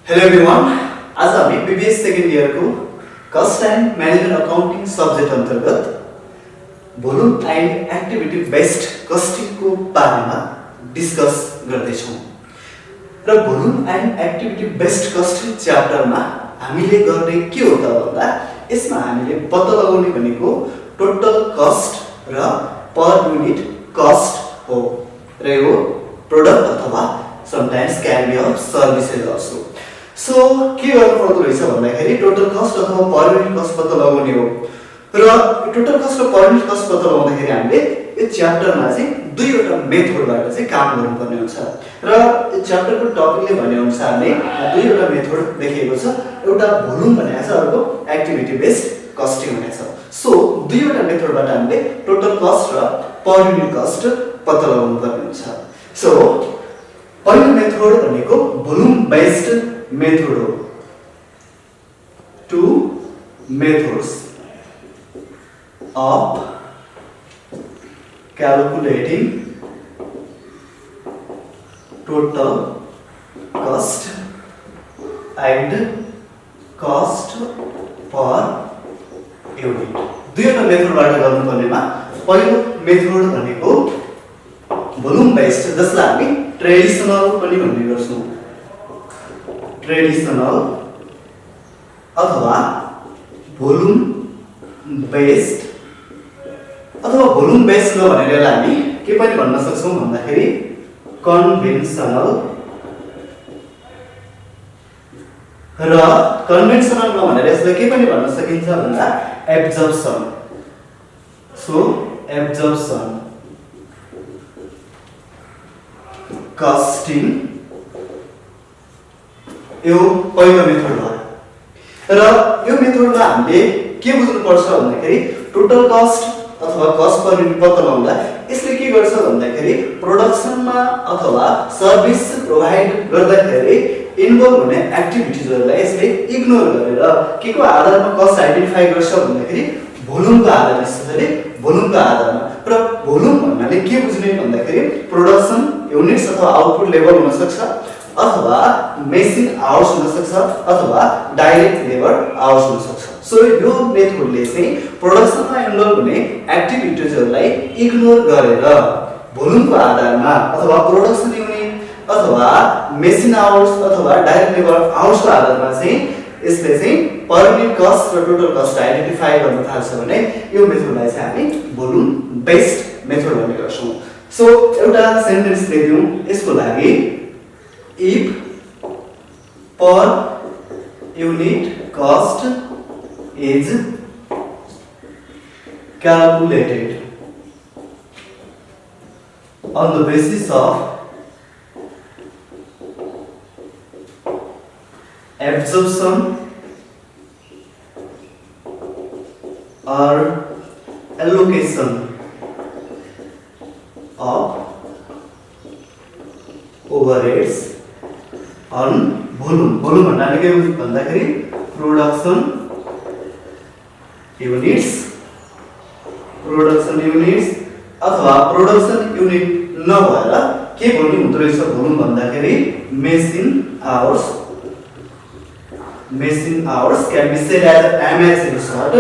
Hello everyone. आज हामी BBS second इयरको cost and management accounting subject अन्तर्गत भोल्युम एन्ड एक्टिभिटी बेस्ड कस्टिङको बारेमा डिस्कस गर्दैछौँ। र volume and activity based costing च्याप्टरमा हामीले गर्ने के हो त भन्दा यसमा हामीले पत्ता लगाउने भनेको टोटल कस्ट र पर युनिट कस्ट हो। र यो प्रोडक्ट अथवा sometimes can be of services also. So के गर्नु पर्दो रहेछ भन्दाखेरि टोटल कस्ट अथवा पर युनिट कस्ट पत्ता लगाउने हो। र टोटल कस्ट र पर युनिट कस्ट पत्ता लगाउँदाखेरि हामीले यो च्याप्टरमा चाहिँ दुईवटा मेथडबाट चाहिँ काम गर्नुपर्ने हुन्छ। र यो च्याप्टरको टपिकले भने अनुसारले दुईवटा मेथड देखिएको छ। एउटा भोल्युम भनेको छ, अर्को एक्टिभिटी बेस्ड कस्टिङ भनेको छ। सो दुईवटा मेथडबाट हामीले टोटल कस्ट र पर युनिट कस्ट पत्ता लगाउनु पर्ने हुन्छ। सो पहिलो मेथड भनेको भोल्युम बेस्ड मेथड हो। Two methods of calculating total cost and cost per unit। दुईवटा मेथडबाट गर्नुपर्नेमा पहिलो मेथड भनेको भोल्युम बेस्ड, जसलाई हामी ट्रेडिसनल पनि भन्ने गर्छौँ। ट्रेडिसनल अथवा भोल्युम बेस्ड अथवा भोल्युम बेस्ड नभनेर यसलाई हामी के पनि भन्न सक्छौँ भन्दाखेरि कन्भेन्सनल। र कन्भेन्सनल नभनेर यसलाई के पनि भन्न सकिन्छ भन्दा एब्जर्प्सन। सो एब्जर्प्सन कस्टिङ यो पहिलो मेथड हो। र यो मेथडमा हामीले के बुझ्नुपर्छ भन्दाखेरि टोटल कस्ट अथवा कस्ट पर युनिट पत्ता लगाउँदा यसले के गर्छ भन्दाखेरि प्रोडक्सनमा अथवा सर्भिस प्रोभाइड गर्दाखेरि इन्भल्भ हुने एक्टिभिटिजहरूलाई यसले इग्नोर गरेर के को आधारमा कस्ट आइडेन्टिफाई गर्छ भन्दाखेरि भोल्युमको आधारमा, स्पेशली भोल्युमको आधारमा। र भोल्युम भन्नाले के बुझ्ने भन्दाखेरि प्रोडक्सन युनिट्स अथवा आउटपुट लेभल हुन सक्छ, अथवा मेसिन आवर्स हुन सक्छ, अथवा डाइरेक्ट लेबर आवर्स हुन सक्छ। सो यो मेथडले चाहिँ प्रोडक्सनमा इन्भल्भ हुने एक्टिभिटिजहरूलाई इग्नोर गरेर भोल्युमको आधारमा अथवा प्रोडक्सन युनिट अथवा मेसिन आवर्स अथवा डाइरेक्ट लेबर आवर्सको आधारमा चाहिँ यसले चाहिँ पर युनिट कस्ट र टोटल कस्ट आइडेन्टिफाई गर्न थाल्छ भने यो मेथडलाई चाहिँ हामी भोल्युम बेस्ड मेथड भन्ने गर्छौँ। सो एउटा सेन्टेन्स लेख्यौँ यसको लागि, if per unit cost is calculated on the basis of absorption or allocation of overheads on volume. Volume भन्नाले के भन्दाखेरि प्रोडक्सन युनिट्स अथवा प्रोडक्सन युनिट नभएर के भन्ने हुँदो रहेछ भोल्युम भन्दाखेरि machine hours can be said as MS in short.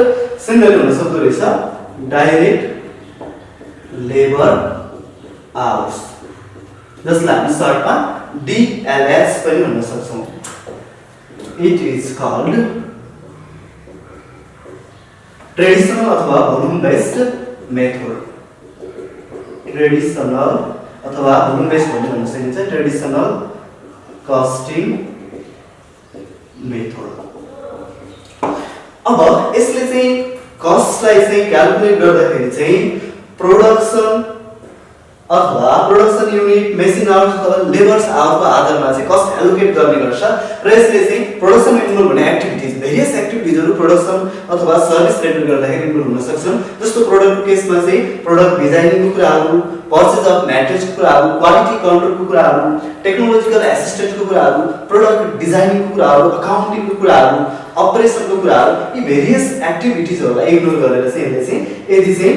Similarly हुन सक्दो रहेछ डाइरेक्ट लेबर आवर्स, जसलाई हामी सर्टमा DLS पनि भन्न सक्छौँ। इट इज कल्ड ट्रेडिसनल अथवा भोल्युम बेस्ड मेथड। ट्रेडिसनल अथवा भोल्युम बेस्ड भन्न सकिन्छ ट्रेडिसनल कस्टिङ मेथड। अब यसले चाहिँ कस्टलाई चाहिँ क्याल्कुलेट गर्दाखेरि चाहिँ प्रोडक्सन अथवा प्रोडक्सन युनिट, मेसिन आवर्स अथवा लेबर्स आवरको आधारमा चाहिँ कस्ट एलोकेट गर्ने गर्छ। र यसले चाहिँ प्रोडक्सनमा इन्भल्भ हुने एक्टिभिटिज, भेरियस एक्टिभिटिजहरू प्रोडक्सन अथवा सर्भिस रिलेटेड गर्दाखेरि इन्भल्भ हुन सक्छन्। जस्तो प्रोडक्टको केसमा चाहिँ प्रोडक्ट डिजाइनिङको कुराहरू, पर्चेज अफ म्याटेरियल्सको कुराहरू, क्वालिटी कन्ट्रोलको कुराहरू, टेक्नोलोजिकल एसिस्टेन्टको कुराहरू, प्रोडक्ट डिजाइनिङको कुराहरू, अकाउन्टिङको कुराहरू, अपरेसनको कुराहरू, यी भेरियस एक्टिभिटिजहरूलाई इग्नोर गरेर चाहिँ यसले चाहिँ यदि चाहिँ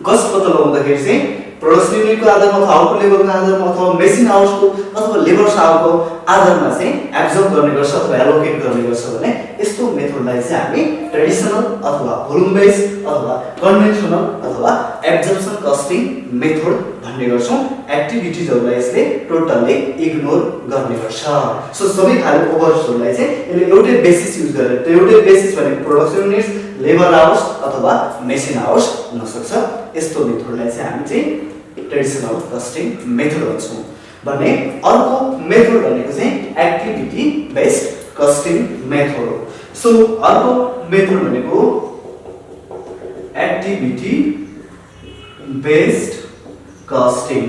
कस्ट पत्ता लगाउँदाखेरि चाहिँ प्रोडक्सन युनिटको आधारमा अथवा आउटपुट लेभलको आधारमा अथवा मेसिन आवर्सको अथवा लेबर आवरको आधारमा चाहिँ एब्जर्ब गर्ने गर्छ अथवा एलोकेट गर्ने गर्छ भने यस्तो मेथडलाई चाहिँ हामी ट्रेडिसनल अथवा भोल्युम बेस्ड अथवा कन्भेन्सनल अथवा एब्जर्प्सन कस्टिङ मेथड भन्ने गर्छौं। एक्टिभिटीजहरुलाई यसले टोटल्ली इग्नोर गर्ने गर्छ। सो सबै खाले ओभरहरुलाई चाहिँ यसले एउटै बेसिस युज गरेर त्यो एउटै बेसिस भनेको प्रोडक्सन युनिट्स, लेबर आवर्स अथवा मेसिन आवर्स हुन सक्छ। यस्तो मेथडलाई चाहिँ हामी चाहिँ ट्रेडिसनल कस्टिङ मेथड भन्छौं। भने अर्को मेथड भनेको चाहिँ एक्टिभिटी बेस्ड कस्टिङ मेथड हो। सो अर्को मेथड भनेको एक्टिभिटी बेस्ड कस्टिङ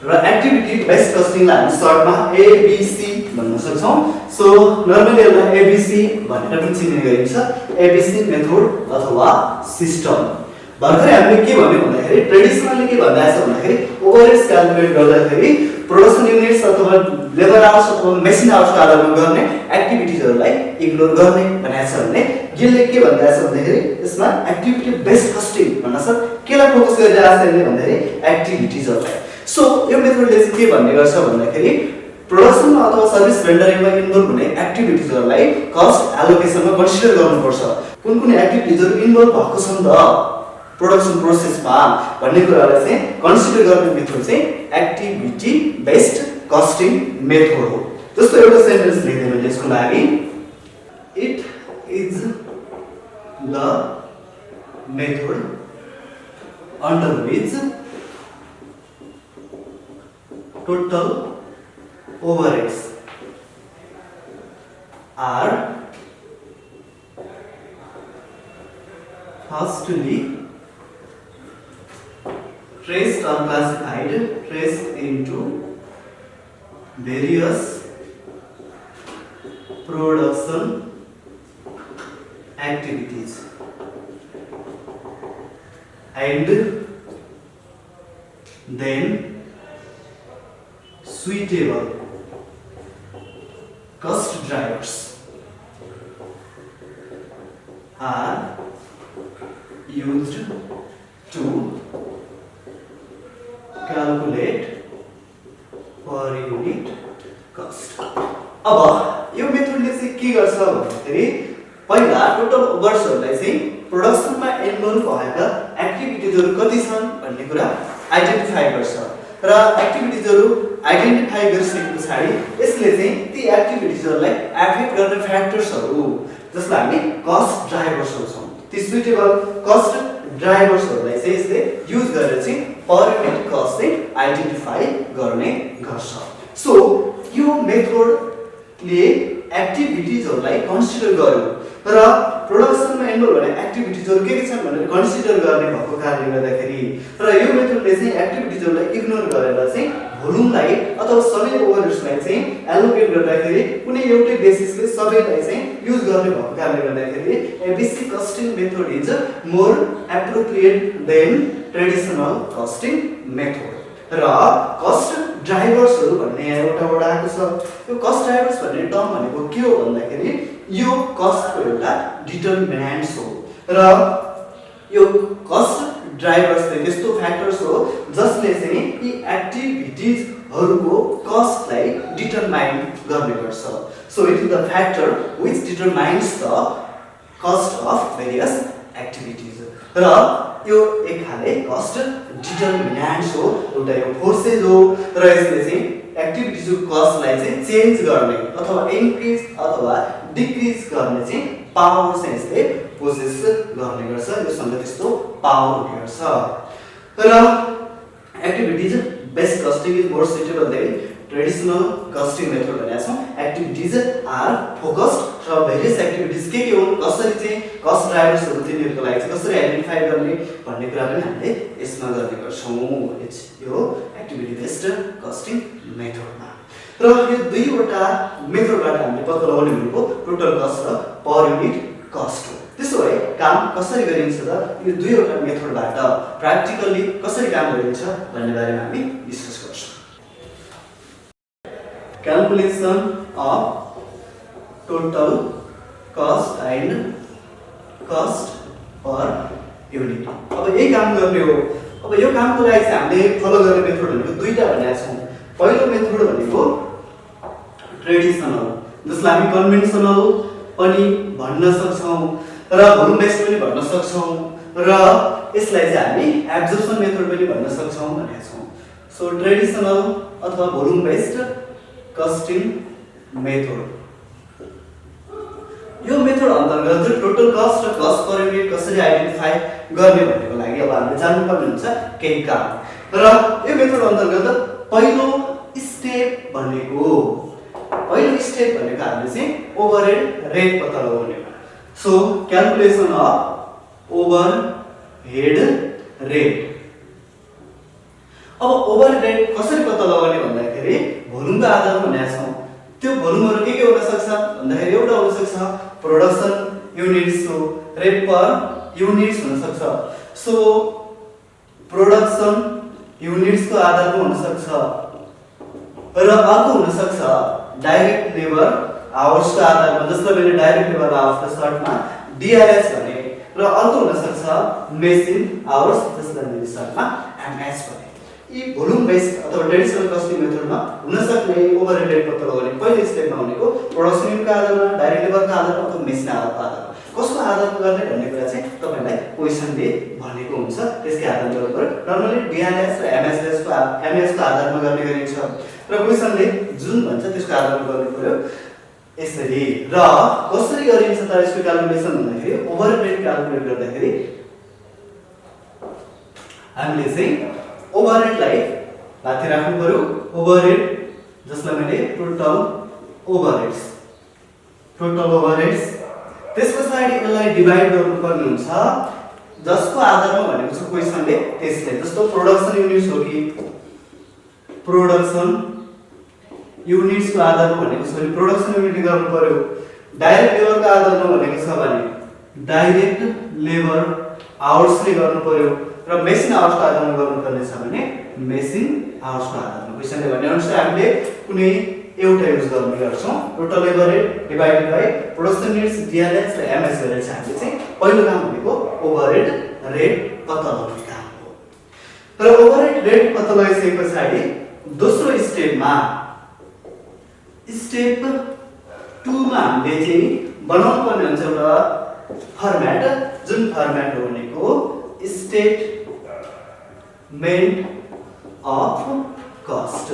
र एक्टिभिटी बेस्ड कस्टिङलाई हामी सर्टमा एबीसी भन्न सक्छौं। सो नर्मली यसलाई एबीसी भनेर पनि चिनिने गरिन्छ, एबीसी मेथड अथवा सिस्टम। भर्खरै हामीले के भन्यो भन्दाखेरि ट्रेडिसनली के भन्दैछ भन्दाखेरि ओभरहेड्स क्याल्कुलेट गर्दाखेरि प्रोडक्सन युनिट्स अथवा लेबर आवर्स अथवा मेसिन आवर्सको आधारमा गर्ने एक्टिभिटीजहरुलाई इग्नोर गर्ने भनेको छ भने यसले के भन्दैछ भन्दाखेरि यसमा एक्टिभिटी बेस्ड कस्टिङ भन्न सक्छ। केलाई फोकस गरिरहेछ यसले भन्दाखेरि एक्टिभिटीजहरुलाई। सो यो मेथडले चाहिँ के भन्ने गर्छ भन्दाखेरि प्रोडक्सन अथवा सर्भिस भेन्डरिङमा इन्भल्भ हुने एक्टिभिटीजहरुलाई कस्ट एलोकेसनमा कन्सिडर गर्नुपर्छ। कुन कुन एक्टिभिटीजहरु इन्भल्भ भएको छन् त प्रोडक्सन प्रोसेसमा भन्ने कुरालाई चाहिँ कन्सिडर गर्ने मेथड चाहिँ एक्टिभिटी बेस्ड कस्टिङ मेथड हो। जस्तो एउटा सेन्टेन्स लेख्दै मैले यसको लागि it is the method under which total overheads are firstly traced or classified traced into various production activities and then suitable cost drivers are used to calculate per unit cost। अब यो मेथडले चाहिँ के गर्छ भन्दाखेरि पहिला टोटल ओभरहेड्सहरुलाई चाहिँ प्रोडक्सनमा involve भएका एक्टिभिटीजहरु कति छन् भन्ने कुरा आइडेन्टिफाई गर्छ र एक्टिभिटीजहरु आइडेन्टिफाई गरिसकेपछि यसले चाहिँ ती एक्टिभिटीजहरुलाई एफेक्ट गर्ने फ्याक्टर्सहरु जसलाई हामी कस्ट ड्राइभर्स भन्छौं, ती सुटेबल कस्ट ड्राइभर्सहरुलाई चाहिँ यसले युज गरेर चाहिँ पर युनिट कस्ट चाहिँ आइडेन्टिफाई गर्ने गर्छ। सो यो मेथडले एक्टिभिटीजहरुलाई कन्सिडर गर्यो र प्रोडक्सनमा इन्भल्भ हुने एक्टिभिटीजहरु के छन् भनेर कन्सिडर गर्ने भएको कारणले गर्दाखेरि र यो मेथडले चाहिँ एक्टिभिटीजहरुलाई इग्नोर गरेर चाहिँ भोल्युमलाई अथवा सबै ओभरहेड्सलाई चाहिँ एलोकेट गर्दाखेरि कुनै एउटै बेसिसले सबैलाई चाहिँ युज गर्ने भएको कारणले गर्दाखेरि ABC costing method is more appropriate than traditional costing method. र कस्ट ड्राइभर्सहरु भन्ने एउटा वर्ड आएको छ। यो कस्ट ड्राइभर्स भन्ने टर्म भनेको के हो भन्दाखेरि यो कस्टको एउटा डिटरमिनेन्ट्स हो र यो कस्ट ड्राइभर्स चाहिँ त्यस्तो फ्याक्टर्स हो जसले चाहिँ यी एक्टिभिटीजहरुको कस्टलाई डिटरमाइन गर्ने गर्छ। So it is the factor which determines the cost of various activities. र यो एक खाले कस्ट डिटरमिनेन्ट्स हो, एउटा यो फोर्सेस हो र यसले चाहिँ एक्टिभिटीजको कस्टलाई चाहिँ चेन्ज गर्ने अथवा इन्क्रिज अथवा डिक्रिज गर्ने चाहिँ पावर चाहिँ यसले पोसेस गर्ने गर्छ। यो सँग त्यस्तो पावर हुने गर्छ। र activities based costing is more suitable than traditional costing method भनेको छौं। एक्टिभिटीज आर फोकस्ड र भेरियस एक्टिभिटीज के हुन्, कसरी चाहिँ कस्ट ड्राइभर्सहरु तिनीहरुको लागि चाहिँ कसरी आइडेन्टिफाई गर्ने भन्ने कुरा पनि हामीले यसमा गर्ने गर्छौं। यो एक्टिभिटी बेस्ड कस्टिङ मेथडमा र यो दुईवटा मेथडबाट हामीले पत्ता लगाउने भनेको टोटल कस्ट र पर युनिट कस्ट हो। त्यसो भए काम कसरी गरिन्छ त यो दुईवटा मेथडबाट प्र्याक्टिकली कसरी काम गरिन्छ भन्ने बारेमा हामी डिस्कस गर्छौं। Calculation of total cost and cost per unit। अब यही काम गर्ने हो अब यो कामको लागि चाहिँ हामीले फलो गर्ने मेथड भनेको दुईटा भनेका छौँ। पहिलो मेथड भनेको ट्रेडिसनल, जसलाई हामी कन्भेन्सनल पनि भन्न सक्छौँ र भोल्युम बेस्ड पनि भन्न सक्छौँ र यसलाई चाहिँ हामी एब्जर्प्सन मेथड पनि भन्न सक्छौँ भनेका छौँ। सो ट्रेडिसनल अथवा भोल्युम बेस्ड कस्टिङ मेथड, यो मेथड अन्तर्गत टोटल कस्ट र कस्ट पर युनिट कसरी आइडेन्टिफाई गर्ने भनेको लागि अब हामीले जान्नुपर्ने हुन्छ केही काम। र यो मेथड अन्तर्गत पहिलो स्टेप भनेको हामीले चाहिँ ओभरहेड रेट पत्ता लगाउने। So calculation of overhead rate. अब ओभरहेड रेट कसरी पत्ता लगाउने भन्दाखेरि भोल्युमको आधारमा भनेका छौँ। त्यो भोल्युमहरु के हुन सक्छ भन्दाखेरि एउटा हुन सक्छ प्रोडक्सन युनिट्स हो, रेट पर युनिट्स हुन सक्छ। सो प्रोडक्सन युनिट्स को आधारमा हुन सक्छ र अर्को हुन सक्छ डाइरेक्ट लेबर आवर्स को आधारमा, जसलाई मैले डाइरेक्ट लेबर आवर्स को सर्टमा DRS भने, र अर्को हुन सक्छ मेसिन आवर्स, जसलाई मैले सर्टमा MS भने। यी भोल्युम बेस्ड अथवा ट्रेडिसनल कस्टिङ मेथडमा हुन सक्ने ओभरहेड रेट पत्ता लगाउने पहिलो स्टेपमा भनेको प्रोडक्सन युनिटको आधारमा, डाइरेक्ट लेबरको आधारमा अथवा मेसिन आधारको आधारमा कसको आधारमा गर्ने भन्ने कुरा चाहिँ तपाईलाई क्वेशनले भनेको हुन्छ। त्यसकै आधारमा गर्नु पर्यो। नर्मली DRS र MS को आधारमा गर्ने गरिन्छ र क्वेशनले जुन भन्छ त्यसको आधारमा गर्नु पर्यो यसरी। र कसरी गरिन्छ त यसको क्याल्कुलेसन भन्दाखेरि ओभरहेड रेट क्याल्कुलेट गर्दाखेरि हामीले चाहिँ ओभरहेडलाई माथि राख्नु पर्यो, ओभरहेड जसलाई मैले टोटल ओभरहेड्स त्यसपछि यसलाई डिभाइड गर्नुपर्ने हुन्छ जसको आधारमा भनेको छ क्वेशनले त्यसले। जस्तो प्रोडक्सन युनिट्स हो कि प्रोडक्सन युनिट्स को आधारमा भनेको छ भने प्रोडक्सन युनिट गर्नु पर्यो। डाइरेक्ट लेबरको आधारमा भनेको छ भने डाइरेक्ट लेबर आवर्सले गर्नु पर्यो र मेसिन आवर्सको आधारमा गर्नुपर्ने छ भने मेसिन आवर्सको आधारमा। क्वेशनले भने अनुसार हामीले कुनै एउटा युज गर्ने गर्छौं। Total labour rate divided by production units DRS र MS गरेर चाहिँ हामीले चाहिँ पहिलो काम भनेको ओभरहेड रेट पत्ता लगाउने काम हो। तर ओभरहेड रेट पत्ता लगाइसकेपछि दोस्रो स्टेपमा स्टेप 2 मा हामीले चाहिँ बनाउनु पर्ने हुन्छ एउटा फर्म्याट, जुन फर्म्याट हो भनेको स्टेटमेन्ट अफ कस्ट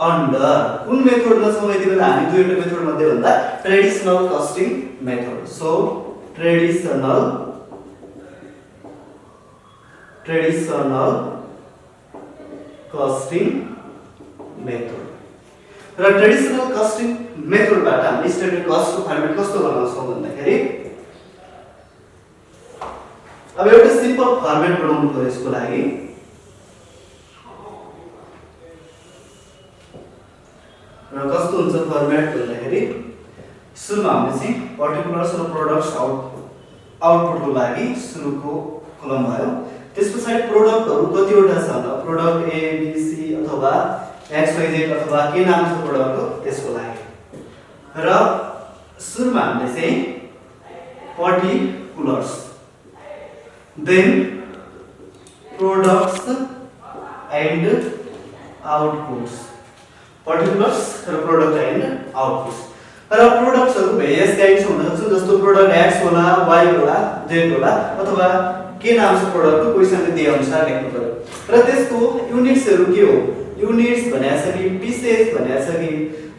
अन्डर कुन मेथडमा छौं यति बेला हामी दुईवटा मेथड मध्ये भन्दा traditional costing method. So traditional costing method र ट्रेडिसनल कस्टिङ मेथडबाट हामीले स्ट्यान्डर्ड कस्टको फर्म्याट कस्तो बनाउँछौं भन्दाखेरि अब एउटा सिम्पल फर्म्याट बनाउनु पर्यो यसको लागि। र कस्तो हुन्छ फर्म्याट भन्दाखेरि सुरुमा हामीले चाहिँ पर्टिकुलर्स र प्रोडक्ट्स आउटपुटको लागि सुरुको कलम भयो। त्यसपछि प्रोडक्टहरु कतिवटा छन्, प्रोडक्ट A B C अथवा XYZ अथवा के नाम छ प्रोडक्टको त्यसको लागि। र सुरुमा हामीले चाहिँ particulars then products and outputs, particulars र product and outputs। र प्रोडक्ट्सहरु भेरियस काइन्ड्स हुन सक्छ, जस्तो प्रोडक्ट X होला, Y होला, Z होला अथवा के नाम छ प्रोडक्टको क्वेशनले दिए अनुसार लेख्नु पर्यो। र त्यसको युनिट्सहरु के हो, युनिट्स भनेको छ कि पीसेस भनेको छ कि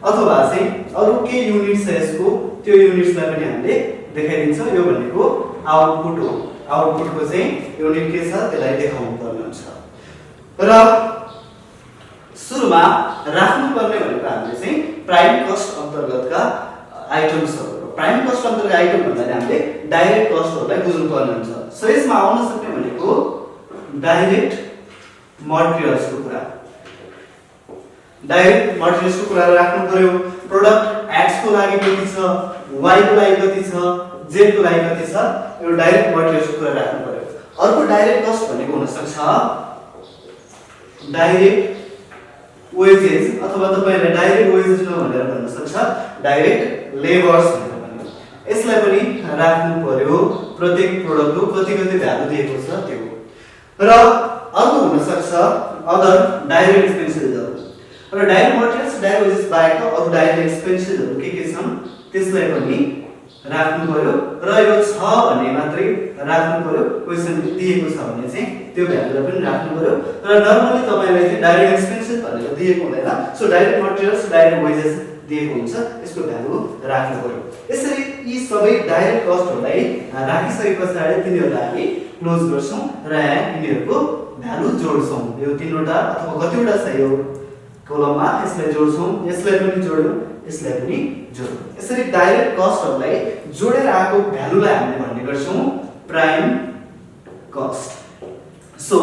अथवा चाहिँ अरु के युनिट छ यसको त्यो युनिट्सलाई पनि हामीले देखाइदिन्छ। यो भनेको आउटपुट हो। आउटपुटको चाहिँ युनिट के छ त्यसलाई देखाउनु पर्ने हुन्छ। र सुरुमा राख्नु पर्ने भनेको हामीले चाहिँ प्राइम कस्ट अन्तर्गतका आइटम्सहरु, प्राइम कस्ट अन्तर्गत आइटम भन्दा हामीले डाइरेक्ट कस्टहरुलाई बुझ्नु पर्ने हुन्छ। सो यसमा आउन सक्ने भनेको डाइरेक्ट मटेरियल्सको कुरा, डाइरेक्ट मटेरियल्सको कुरा राख्नु पर्यो। प्रोडक्ट X को लागि कति छ, Y को लागि कति छ, Z को लागि कति छ, यो डाइरेक्ट मटेरियल्सको कुरा राख्नु पर्यो। अर्को डाइरेक्ट कस्ट भनेको हुन सक्छ डाइरेक्ट वेजेस अथवा तपाईले डाइरेक्ट वेजेस नभनेर भन्न सक्छ डाइरेक्ट लेबर्स भनेर भन्नु। यसलाई पनि राख्नु पर्यो। प्रत्येक प्रोडक्टको कति कति भ्यालु दिएको छ त्यो। र अर्को हुन सक्छ अदर डाइरेक्ट एक्सपेन्सेसहरु र डाइरेक्ट मटेरियल्स डाइरेक्ट वेजेस बाहेक अरु डाइरेक्ट एक्सपेन्सेसहरु के छन् त्यसलाई पनि राख्नु पर्यो र यो छ भन्ने मात्रै राख्नु पर्यो क्वेशन दिएको छ भने चाहिँ त्यो भ्यालुलाई पनि राख्नु पर्यो र नर्मली तपाईलाई चाहिँ डाइरेक्ट एक्सपेन्सेस भनेर दिएको हुँदैन so direct materials direct wages दिएको हुन्छ यसको भ्यालु राख्नु पर्यो यसरी यी सबै डाइरेक्ट कस्टहरुलाई राखिसकेपछि तिनीहरुलाई हामी क्लोज गर्छौं र यिनीहरुको भ्यालु जोड्छौं यो तीनवटा अथवा कतिवटा छ यो कोलममा यसलाई जोड्छौं यसलाई पनि जोड्यौं यसलाई पनि जोड्यौं यसरी डाइरेक्ट कस्टहरुलाई जोडेर आएको भ्यालुलाई हामीले भन्ने गर्छौं prime cost so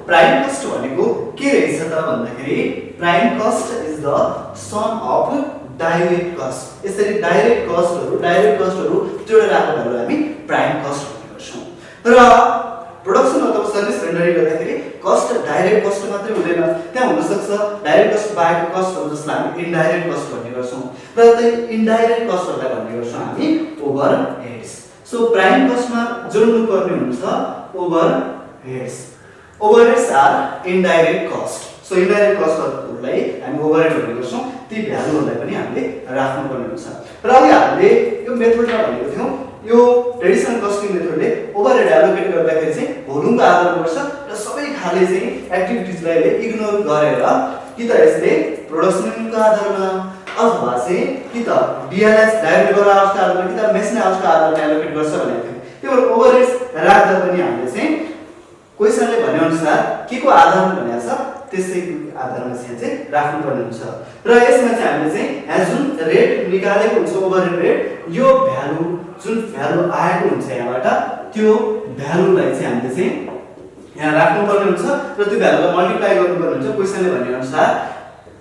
prime cost भनेको के रहेछ त भन्दाखेरि prime cost is the sum of direct cost यसरी डाइरेक्ट कस्टहरु जोडेर आएको भ्यालुलाई हामी प्राइम कस्ट भन्ने गर्छौं र प्रोडक्सन अथवा सर्भिस रेन्डरिङ गर्दाखेरि कस्ट डाइरेक्ट कस्ट मात्रै हुँदैन त्यहाँ हुन सक्छ डाइरेक्ट कस्ट बाहेक कस्टहरु जसलाई हामी इनडाइरेक्ट कस्ट भन्ने गर्छौं र त्यही इनडाइरेक्ट कस्टहरुलाई भन्ने गर्छौं हामी ओभरहेड्स सो प्राइम कस्टमा जोड्नु पर्ने हुन्छ overheads are indirect cost so indirect कस्टहरुलाई हामी ओभरहेड भन्ने गर्छौं ती भ्यालुहरुलाई पनि हामीले राख्नु पर्ने हुन्छ र अघि हामीले यो मेथडमा भनेको थियौं यो ट्रेडिसनल कस्टिङ मेथडले ओभरहेड एलोकेट गर्दाखेरि चाहिँ भोल्युमको आधारमा गर्छ र सबै खाले चाहिँ एक्टिभिटीजलाई इग्नोर गरेर कि त यसले प्रोडक्सन युनिटको आधारमा अथवा चाहिँ कि त डीएलएस डाइरेक्ट लेबर आवश्यकता आधारमा कि त मेसिन आवश्यकता आधारमा एलोकेट गर्छ भनेको थियो त्यो ओभरहेड्स राख्दा पनि हामीले चाहिँ क्वेशनले भने अनुसार के को आधारमा भनेको छ त्यसैको आधारमा चाहिँ राख्नु पर्ने हुन्छ र यसमा चाहिँ हामीले चाहिँ यहाँ जुन रेट निकालेको हुन्छ ओभरहेड रेट यो भ्यालु जुन भ्यालु आएको हुन्छ यहाँबाट त्यो भ्यालुलाई चाहिँ हामीले चाहिँ यहाँ राख्नु पर्ने हुन्छ र त्यो भ्यालुलाई मल्टिप्लाई गर्नु पर्ने हुन्छ क्वेशनले भने अनुसार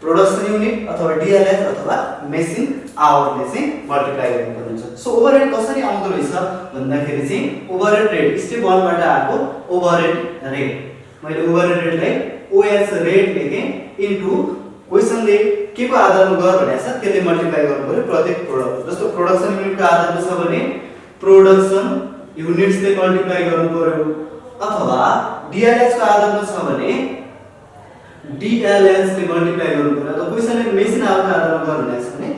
प्रोडक्सन युनिट अथवा डीएलएस अथवा मेसिन आवरले चाहिँ मल्टिप्लाई गर्नु पर्ने हुन्छ सो ओभरहेड कसरी आउँदो रहेछ भन्दाखेरि चाहिँ ओभरहेड रेट स्टेप 1 बाट आएको ओभरहेड रेट मैले ओभरहेड रेटलाई ओएस रेट लेखे इन्टु क्वेशनले के को आधारमा गर भनेको छ त्यसले मल्टिप्लाई गर्नु पर्यो प्रत्येक प्रोडक्ट जस्तो प्रोडक्सन युनिटको आधारमा छ भने प्रोडक्सन युनिट्सले मल्टिप्लाई गर्नु पर्यो अथवा डीएलएस को आधारमा छ भने डीएलएस ले मल्टिप्लाई गर्नु पर्यो अथवा क्वेशनले मेसिन आवरको आधारमा गर भनेको छ भने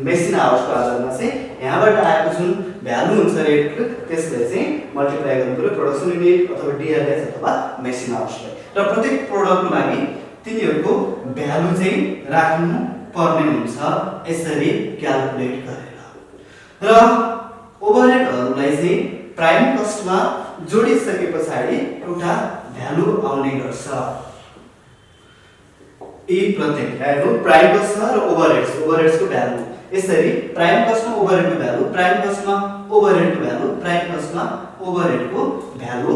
मेसिन आवरको आधारमा चाहिँ यहाँबाट आएको जुन भ्यालु हुन्छ रेट त्यसले चाहिँ मल्टिप्लाई गर्नु पर्यो प्रोडक्सन युनिट अथवा डीएलएस अथवा मेसिन आवरले र प्रत्येक प्रोडक्टको लागि तिनीहरुको भ्यालु चाहिँ राख्नु पर्ने हुन्छ यसरी क्याल्कुलेट गरेर र ओभरहेडहरुलाई चाहिँ प्राइम कस्टमा जोडिसकेपछि एउटा भ्यालु आउने गर्छ यी प्रत्येक भ्यालु प्राइम कस्टमा र ओभरहेड्सको भ्यालु यसरी prime कस्टमा ओभरहेडको value prime कस्टमा ओभरहेडको value prime कस्टमा ओभरहेडको value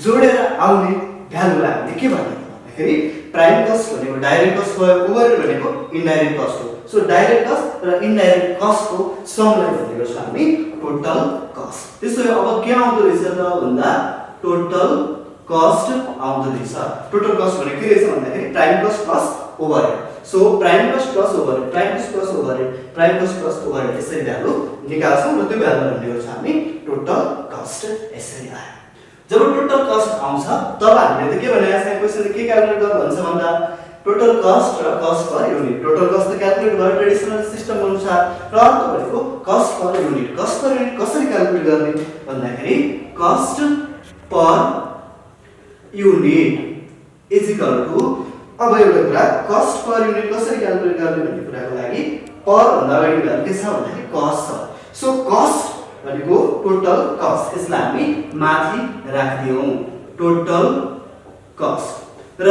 जोडेर आउने भ्यालुलाई हामीले के भन्ने भन्दाखेरि प्राइम कस्ट भनेको डाइरेक्ट कस्ट भयो ओभरहेड भनेको इनडाइरेक्ट कस्ट हो सो डाइरेक्ट कस्ट र इनडाइरेक्ट कस्टको समलाई भन्ने गर्छ हामी टोटल कस्ट त्यसो भए अब के आउँदो रहेछ त भन्दा टोटल कस्ट आउँदो रहेछ टोटल कस्ट भनेको के रहेछ भन्दाखेरि prime cost plus overhead so prime cost plus overhead यसरी भ्यालु निकाल्छौं र त्यो भ्यालु भन्ने गर्छ हामी टोटल कस्ट यसरी आयो जब टोटल कस्ट आउँछ तब हामीले त के भनेको छ क्वेशनले के क्याल्कुलेट गर्नु भन्छ भन्दा टोटल कस्ट र cost per unit total cost त क्याल्कुलेट भयो ट्रेडिसनल सिस्टम अनुसार र अर्को भनेको कस्ट पर युनिट कसरी क्याल्कुलेट गर्ने भन्दाखेरि cost per unit is equal to अब एउटा कुरा कस्ट पर युनिट कसरी क्याल्कुलेट गर्ने भन्ने कुराको लागि पर भन्दा अगाडि भ्यालु के छ भन्दाखेरि कस्ट छ सो कस्ट भनेको टोटल कस्ट यसलाई हामी माथि राख्दियौं टोटल कस्ट र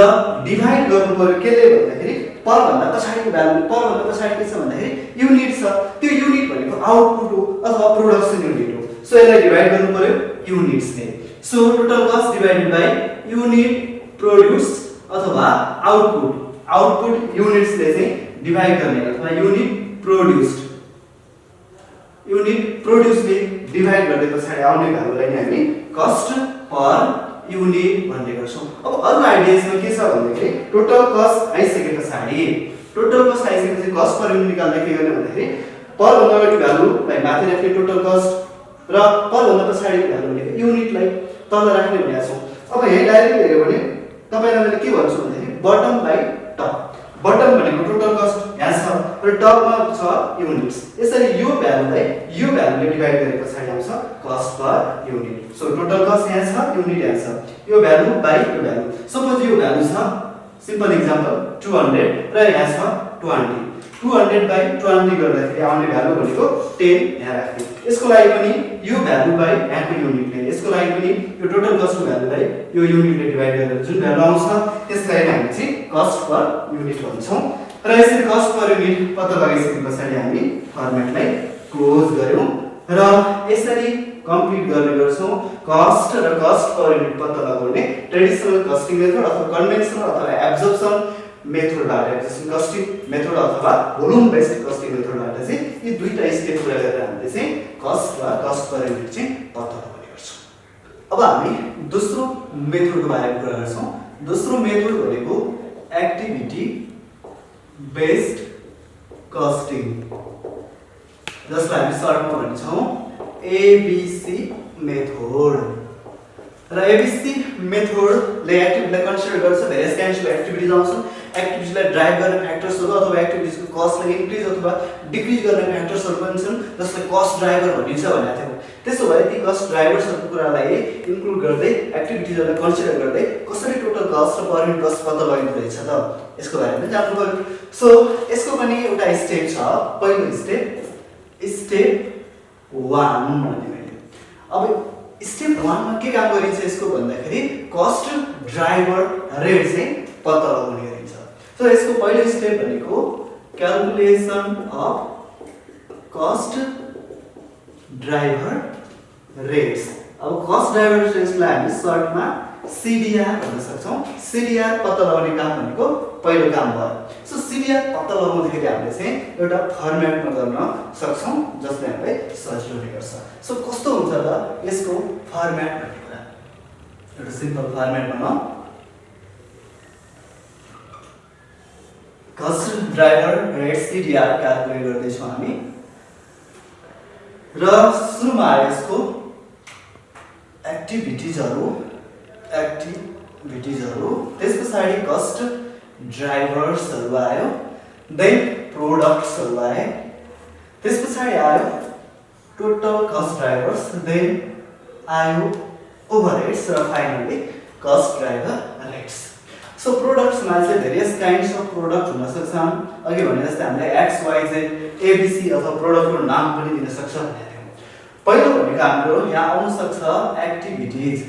डिभाइड गर्नु पर्यो केले भन्दाखेरि पर भन्दा पछाडीको भ्यालु पर भन्दा पछाडी के छ भन्दाखेरि युनिट छ त्यो युनिट भनेको आउटपुट हो अथवा प्रोडक्सन युनिट हो सो यसलाई डिभाइड गर्नु पर्यो युनिट्सले so total cost divided by unit produce अथवा आउटपुट युनिट्सले चाहिँ डिभाइड गर्ने अथवा युनिट प्रोड्युसले डिभाइड गर्दै पछाडी आउने भ्यालुलाई नै हामी कस्ट पर युनिट भन्ने गर्छौं अब अरु आइडियाजमा के छ भन्दाखेरि टोटल कस्ट आइसकेपछि कस्ट पर युनिट निकाल्दा के गर्ने भन्दाखेरि पर भन्दा अगाडि भ्यालुलाई माथि राख्ने टोटल कस्ट र पर भन्दा पछाडीको भ्यालु भनेको युनिटलाई तल राख्ने भनेको छौं अब यहाँ डाइरेक्ट हेर्यो भने तपाईलाई मैले के भन्छु भन्दाखेरि बटम बाइ टप। बटम भनेको टोटल कस्ट यहाँ छ र टपमा छ युनिट्स। यसरी यो भ्यालुलाई यो भ्यालुले डिभाइड गरे पछाडी आउँछ cost per unit. So total cost यहाँ छ, युनिट यहाँ छ, यो भ्यालु बाइ यो भ्यालु। सपोज यो भ्यालु छ सिम्पल एक्जाम्पल 200 र यहाँ छ 20। 200 बाइ 20 गर्दाखेरि आउने भ्यालु भनेको 10 यहाँ राख्ने। यसको लागि पनि यो भ्यालु बाइ यहाँको युनिटले, यसको लागि पनि यो टोटल कस्टको भ्यालुलाई यो युनिटले डिभाइड गरेर जुन भ्यालु आउँछ त्यसलाई हामी चाहिँ कस्ट पर युनिट भन्छौं। र यसरी कस्ट पर युनिट पत्ता लगाइसके पछाडी हामी फर्मेटलाई क्लोज गर्यौं र यसरी कम्प्लिट गर्ने गर्छौं कस्ट र कस्ट पर युनिट पत्ता लगाउने ट्रेडिसनल कस्टिङ मेथड अथवा कन्भेन्सनल अथवा एब्जर्प्सन मेथडबाट, एब्जर्प्सन कस्टिङ मेथड अथवा भोल्युम बेस्ड कस्टिङ मेथडबाट चाहिँ यी दुईटा स्टेप पुरा गरेर हामीले चाहिँ कस्ट वा कस्ट पर युनिट चाहिँ पत्ता लगाउने गर्छौं। अब हामी दोस्रो मेथडको बारेमा कुरा गर्छौं। दोस्रो मेथड भनेको एक्टिभिटी बेस्ड कस्टिङ, जसलाई हामी सर्टमा भन्छौं एबीसी मेथड। र एबीसी मेथडले एक्टिभिटीलाई कन्सिडर गर्छ भेरियस काइन्ड्स अफ एक्टिभिटीज आउँछन्। एक्टिभिटीलाई ड्राइभ गर्ने फ्याक्टर्सहरु अथवा एक्टिभिटीजको कस्टलाई इन्क्रिज अथवा डिक्रिज गर्ने फ्याक्टर्सहरु पनि छन्, जसलाई कस्ट ड्राइभर भनिन्छ भनेको थियो। त्यसो भए ती कस्ट ड्राइभर्सहरुको कुरालाई इन्क्लुड गर्दै एक्टिभिटीजलाई कन्सिडर गर्दै कसरी टोटल कस्ट र पर युनिट कस्ट पत्ता लगाइन्छ रहेछ त यसको बारेमा जान्नु पर्यो। सो यसको पनि एउटा स्टेप छ। पहिलो स्टेप 1 भन्ने मैले। अब स्टेप 1 मा के काम गरिन्छ यसको भन्दाखेरि कस्ट ड्राइभर रेट चाहिँ पत्ता लगाउने गरिन्छ। सो यसको पहिलो स्टेप भनेको calculation of cost driver rates. अब कस्ट ड्राइभर रेट्सलाई हामी सर्टमा सीडीआर भन्न सक्छौं। सीडीआर पत्ता लगाउने काम भनेको पहिलो काम भयो। सो सीडीआर पत्ता लगाउँदाखेरि हामीले चाहिँ एउटा फर्मेटमा गर्न सक्छौं जसले हामीलाई सजिलो हुने गर्छ। सो कस्तो हुन्छ त यसको फर्मेट भन्ने कुरा, एउटा सिम्पल फर्मेट बनाऊ। Cost driver rate CDR calculate गर्दै छौं हामी र सुरुमा यसको एक्टिभिटीजहरु त्यसपछि कस्ट ड्राइभर्सहरु आयो, देन प्रोडक्ट्सहरु आए, त्यसपछि आयो टोटल कस्ट ड्राइभर्स, देन आयो ओभरहेड्स र finally cost driver rates. So प्रोडक्ट्समा चाहिँ भेरियस काइन्ड्स अफ प्रोडक्ट हुन सक्छन्। अघि भने जस्तै हामीले एक्स वाइ जेड एबीसी अथवा प्रोडक्टको नाम पनि दिन सक्छ भनेको थियौं। पहिलो भनेको हाम्रो यहाँ आउन सक्छ एक्टिभिटीज।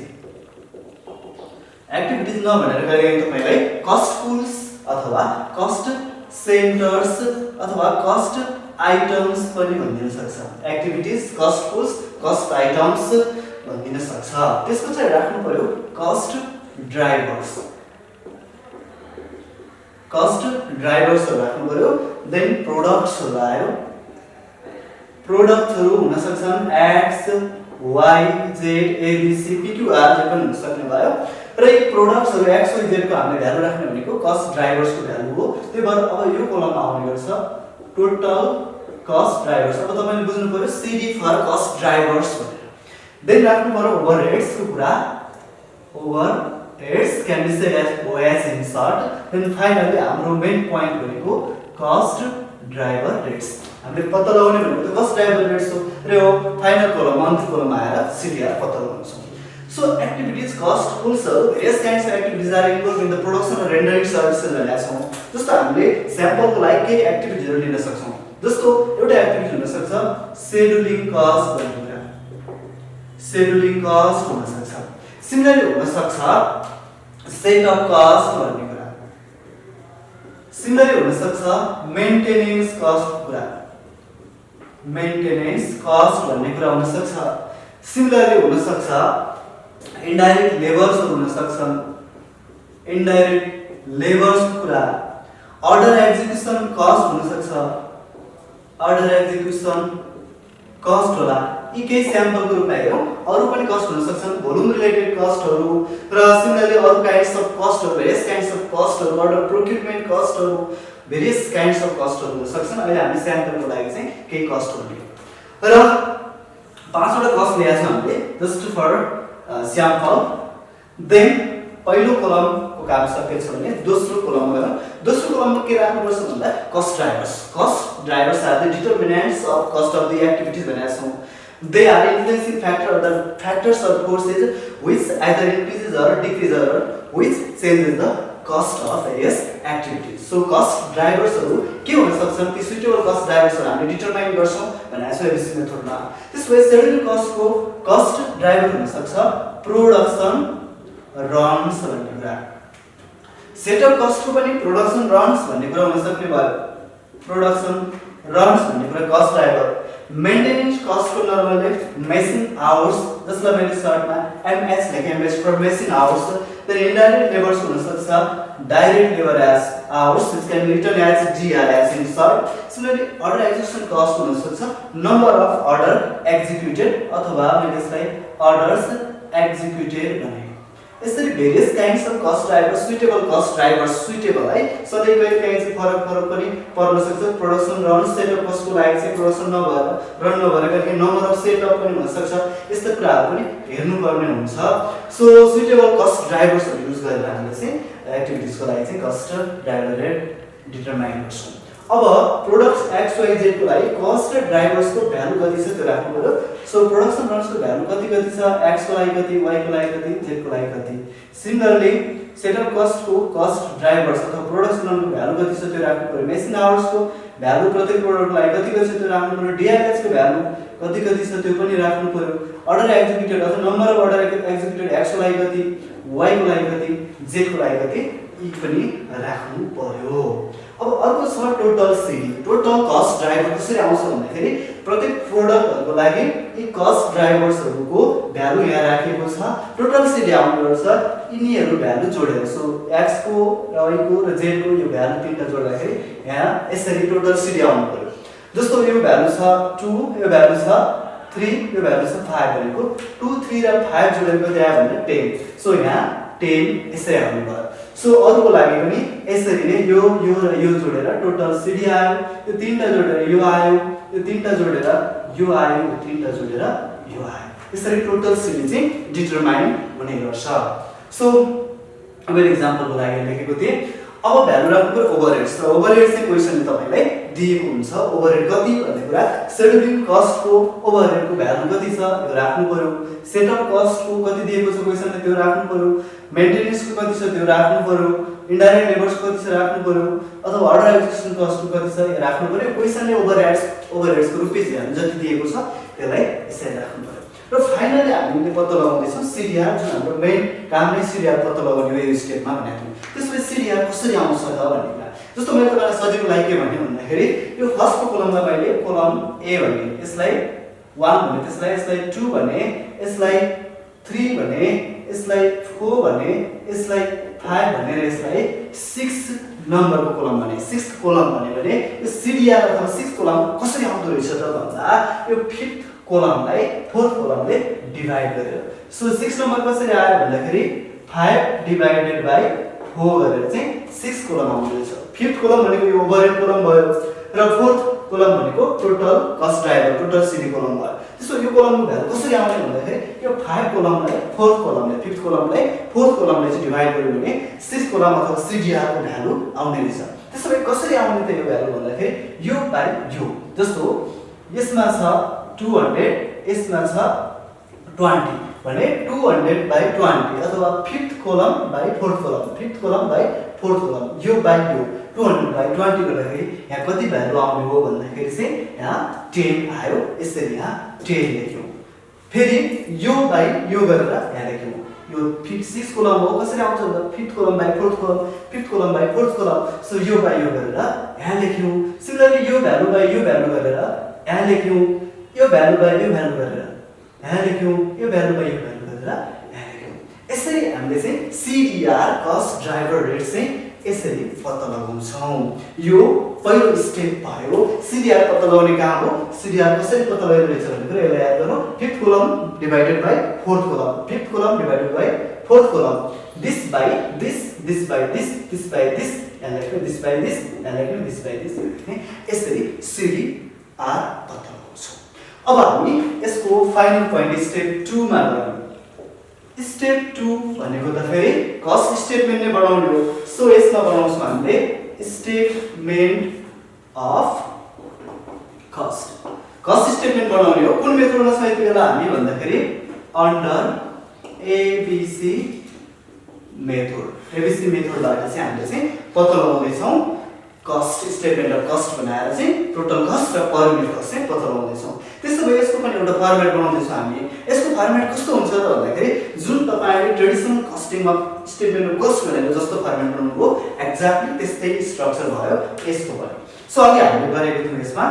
एक्टिभिटीज नभनेर कहिलेकाहीँ तपाईलाई कस्ट पुल्स अथवा कस्ट सेन्टर्स अथवा कस्ट आइटम्स पनि भनिदिन सक्छ। Activities, cost pools, cost items भनिदिन सक्छ। त्यसपछि राख्नु पर्यो कस्ट ड्राइभर्स। कस्ट ड्राइभर्स राख्नु पर्यो, देन प्रोडक्ट्सहरु आयो। प्रोडक्टहरु हुन सक्छन् X Y Z ABC PQR जे पनि हुन सक्ने भयो। र यी प्रोडक्ट्सहरु एक्स वाइ जेड को हामीले भ्यालु राख्ने भनेको कस्ट ड्राइभर्सको भ्यालु हो। त्यही भएर अब यो कोलममा आउने गर्छ टोटल कस्ट ड्राइभर्स। अब तपाईले बुझ्नु पर्यो सीडी फर कस्ट ड्राइभर्स भनेर। देन राख्नु पर्यो ओभरहेड्स को कुरा। Overheads can be said as OS in short. Then finally हाम्रो मेन पोइन्ट भनेको कस्ट ड्राइभर रेट्स। हामीले पत्ता लगाउने भनेको कस्ट ड्राइभर रेट्स हो र यो फाइनल कोलम अन्तिम कोलममा आएर सीडीआर पत्ता लगाउँछौं। So activities cost also various kinds of activities are involved in the production and rendering services भनेको छौं। जस्तो हामीले स्याम्पलको लागि केही एक्टिभिटीहरु लिन सक्छौं। जस्तो एउटा एक्टिभिटी हुन सक्छ शेड्युलिङ कस्ट भन्ने कुरा। शेड्युलिङ कस्ट हुन सक्छ। सिमिलरली हुन सक्छ सेटअप कस्ट भन्ने कुरा। सिमिलरली हुन सक्छ मेन्टेनेन्स कस्ट कुरा। मेन्टेनेन्स कस्ट भन्ने कुरा हुन सक्छ। सिमिलरली हुन सक्छ इनडाइरेक्ट लेबर्स हुन सक्छन्। इनडाइरेक्ट लेबर्स कुरा। अर्डर एक्जिक्युसन कस्ट हुन सक्छ। अर्डर एक्जिक्युसन कस्ट होला। यी केही स्याम्पलको रूपमा हेरौं। अरु पनि कस्ट हुन सक्छन्, भोल्युम रिलेटेड कस्टहरु र सिमिलरली अरु काइन्ड्स अफ कस्टहरु, भेरियस काइन्ड्स अफ कस्टहरु, अर्डर प्रोक्युरमेन्ट कस्टहरु, भेरियस काइन्ड्स अफ कस्टहरु हुन सक्छन्। अहिले हामी स्याम्पलको लागि चाहिँ केही कस्टहरु लियौं र पाँचवटा कस्ट लिएका छौं हामीले जस्ट फर स्याम्पल। देन पहिलो कोलमको काम सकेछ भने दोस्रो कोलममा गएर दोस्रो कोलममा के राख्नुपर्छ भन्दा cost drivers are the determinants of cost of the activities भनेको छौँ। They are influencing factors or forces which either increases or decreases or which changes the cost of various activities. So cost drivers के हुन सक्छन् ती suitable cost drivers हामीले determine गर्छौं भने एसओएबीसी मेथडमा। त्यसपछि शेड्युल कस्ट को cost driver हुन सक्छ प्रोडक्सन रन्स भन्ने कुरा। सेटअप कस्ट को पनि प्रोडक्सन रन्स भन्ने कुरा हुन सक्ने भयो। प्रोडक्सन रन्स भन्ने कुरा कस्ट ड्राइभर। मेन्टेनेन्स कस्ट को नर्मली मेसिन आवर्स जसलाई मैले सर्टमा एमएच लेखे एमएच फर मेसिन आवर्स। तर इनडाइरेक्ट लेबर्स हुन सक्छ direct labour as hours which can be written as DRS in short. Similarly order execution cost हुन सक्छ नम्बर अफ अर्डर एक्जिक्युटेड अथवा मैले यसलाई अर्डर्स एक्जिक्युटेड भने। यसरी various kinds of cost driver's suitable cost driver's suitable है सधैँ कहिले काहीँ चाहिँ फरक पनि पर्न सक्छ। प्रोडक्सन रन सेटअप कस्टको लागि चाहिँ प्रोडक्सन नभएर रन नभएर कहिले नम्बर अफ सेटअप पनि हुन सक्छ। यस्ता कुराहरू पनि हेर्नु पर्ने हुन्छ। सो सुइटेबल कस्ट ड्राइभर्सहरु युज गरेर हामीले चाहिँ एक्टिभिटिजको लागि चाहिँ कस्ट ड्राइभर रेट डिटरमाइन गर्छौं। अब प्रोडक्ट्स एक्स वाई जेड को लागि कस्ट ड्राइभर्स को भ्यालु कति छ त्यो राख्नु पर्यो। सो प्रोडक्सन रन्स को भ्यालु कति छ एक्स को लागि कति वाई को लागि कति जेड को लागि कति। सिमिलरली सेटअप कस्ट को कस्ट ड्राइभर्स अथवा प्रोडक्सन रन को भ्यालु कति छ त्यो राख्नु पर्यो। मेसिन आवर्स को भ्यालु प्रत्येक प्रोडक्ट को लागि कति छ त्यो राख्नु पर्यो। डीआरएच को भ्यालु कति छ त्यो पनि राख्नु पर्यो। अर्डर एक्जिक्युटेड अथवा number of order executed x को लागि कति वाई को लागि कति जेड को लागि कति यी पनि राख्नु पर्यो। अब अर्को छ total CD. Total cost driver कसरी आउँछ भन्दाखेरि प्रत्येक प्रोडक्टहरुको लागि यी कस्ट ड्राइभर्सहरुको भ्यालु यहाँ राखेको छ। टोटल सीडी आउनु पर्छ यिनीहरु भ्यालु जोडेर। सो एक्स को र वाई को र जेड को यो भ्यालु तीनटा जोड्दाखेरि यहाँ यसरी टोटल सीडी आउनु पर्यो। जस्तो यो भ्यालु छ 2 यो भ्यालु छ 3 यो भ्यालु छ 5 भनेको 2 3 र 5 जोडेर कति आयो भने 10। सो यहाँ 10 यसरी आउनु पर्यो। सो अरुको लागि पनि यसरी नै यो र यो जोडेर टोटल सीडी आयो। यो तीनटा जोडेर यो आयो यो तीनटा जोडेर यो आयो यो तीनटा जोडेर यो आयो। यसरी टोटल सीडी चाहिँ डिटरमाइन हुने गर्छ। सो अब एक्जाम्पलको लागि लेखेको थिए। अब भ्यालु राख्नु पर्यो ओभरहेड्स। त ओभरहेड चाहिँ क्वेशनले तपाईलाई दिएको हुन्छ। ओभरहेड कति भन्ने कुरा शेड्युलिङ कस्ट को ओभरहेड को भ्यालु कति छ यो राख्नु पर्यो। सेटअप कस्ट को कति दिएको छ क्वेशनले त्यो राख्नु पर्यो। मेन्टेनेन्स को कति छ त्यो राख्नु पर्यो। इन्डाइरेक्ट लेबर्स को कति छ राख्नु पर्यो अथवा अर्डर एक्जिक्युसन कस्ट को कति छ यो राख्नु पर्यो। क्वेशनले ओभरहेड्स को रुपैयाँ भ्यालु जति दिएको छ त्यसलाई यसरी राख्नु पर्यो। र फाइनली हामीले पत्ता लगाउँदै छौं सीडीआर जुन हाम्रो मेन काम नै सीडीआर पत्ता लगाउने यो स्टेपमा भनेको थियौं। त्यसपछि सीडीआर कसरी आउँछ त भन्ने कुरा जस्तो मैले तपाईलाई सजिलो लागि के भने भन्दाखेरि यो फर्स्टको कोलममा मैले कोलम ए भने यसलाई 1 भने यसलाई 2 भने यसलाई 3 भने यसलाई 4 भने यसलाई 5 भनेर यसलाई 6 नम्बरको कोलम भने 6th कोलम भने यो सीडीआर अथवा 6th कोलम कसरी आउँदो रहेछ त भन्दा यो 5th कोलमलाई 4th कोलमले डिभाइड गरेर। सो 6 नम्बर कसरी आयो भन्दाखेरि 5 डिवाइडेड बाइ 4 गरेर चाहिँ 6 कोलम आउँदो रहेछ। 5th कोलम भनेको यो ओभरहेड कोलम भयो र 4th कोलम भनेको total cost driver total CD column भयो। त्यसो यो कोलमको भ्यालु कसरी आउने भन्दाखेरि यो 5 कोलमलाई 4th कोलमले 5th कोलमलाई 4th कोलमले चाहिँ डिवाइड गर्यो भने 6th कोलम अथवा सीडीआर को भ्यालु आउने रहेछ। त्यसैले कसरी आउने त यो भ्यालु भन्दाखेरि यो बाइ यो जस्तो यसमा छ 200 यसमा छ 20 भने 200 बाइ 20 अथवा 5th column by 4th column 5th column by 4th column यो बाइ यो 200 बाइ 20 गर्दाखेरि यहाँ कति भ्यालु आउने हो भन्दाखेरि चाहिँ यहाँ 10 आयो। यसरी यहाँ 10 लेख्यौं। फेरि यो बाइ यो गरेर यहाँ लेख्यौं। यो 6 कोलम हो कसरी आउँछ भन्दा 5th column by 4th column 5th column by 4th column. So यो बाइ यो गरेर यहाँ लेख्यौं। सिमिलरली यो भ्यालु बाइ यो भ्यालु गरेर यहाँ लेख्यौं। यो भ्यालु बाइ यो भ्यालु गरेर यहाँ लेख्यौं। यो भ्यालु बाइ यो भ्यालु गरेर यहाँ लेख्यौं। यसरी हामीले चाहिँ सीडीआर कस्ट ड्राइभर रेट चाहिँ यसरी पत्ता लगाउँछौं। यो पहिलो स्टेप भयो। सीडीआर पत्ता लगाउने काम हो। सीडीआर कसरी पत्ता लगाइरहेको छ भन्ने कुरा यसलाई याद गर्नु। 5th column divided by 4th column 5th column divided by 4th column this by this this by this by this and like this by this and like this by this यसरी सीडीआर पत्ता लगाउँछौं। अब हामी यसको final point step 2 मा गयौं। Step 2 भनेको त फेरि कस्ट स्टेटमेन्ट नै बनाउने हो। सो यसमा बनाउँछौँ हामीले statement of cost. Cost statement बनाउने हो कुन मेथडमा छ यति बेला हामी भन्दाखेरि अन्डर एबीसी मेथड। एबीसी मेथडबाट चाहिँ हामीले चाहिँ पत्ता लगाउँदै छौं कस्ट स्टेटमेन्ट अफ कस्ट बनाएर चाहिँ टोटल कस्ट र पर युनिट कस्ट चाहिँ पत्ता लगाउँदै छौं। त्यसो भए यसको पनि एउटा फर्मेट बनाउँदै छौं हामी। यसको फर्मेट कस्तो हुन्छ त भन्दाखेरि जुन तपाईले ट्रेडिसनल कस्टिङमा स्टेटमेन्ट अफ कस्ट भनेर जस्तो फर्मेट बनाउनुभयो एक्ज्याक्टली त्यस्तै स्ट्रक्चर भयो यसको पनि। सो अघि हामीले गरेको थियौं यसमा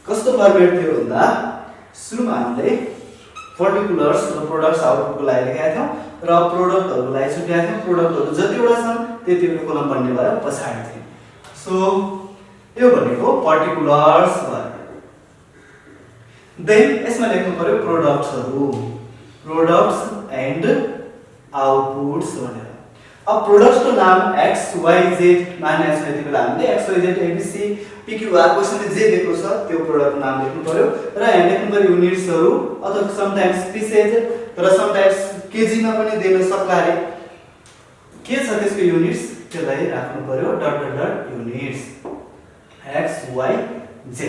कस्तो फर्मेट थियो भन्दा सुरुमा हामीले पर्टिकुलर्स र प्रोडक्ट्स आउटपुटको लागि लेखेका थियौं र प्रोडक्टहरुको लागि छुट्याएका थियौं। प्रोडक्टहरु जतिवटा छन् त्यतिवटा कोलम बन्ने भएर पछाडी थियो। सो यो भनेको पर्टिकुलर्स भयो। देन यसमा लेख्नु पर्यो प्रोडक्ट्स एन्ड आउटपुट्स भनेर। अब प्रोडक्ट्सको नाम XYZ मानेको छ यति बेला हामीले XYZ ABC PQR क्वेशनले जे दिएको छ त्यो प्रोडक्टको नाम लेख्नु पर्यो र यहाँ लेख्नु पर्यो युनिट्सहरु अथवा समटाइम्स पीसेज र समटाइम्स केजीमा पनि दिन सक्ला रे। के छ त्यसको युनिट्स त्यसलाई राख्नु पर्यो dot dot dot units XYZ।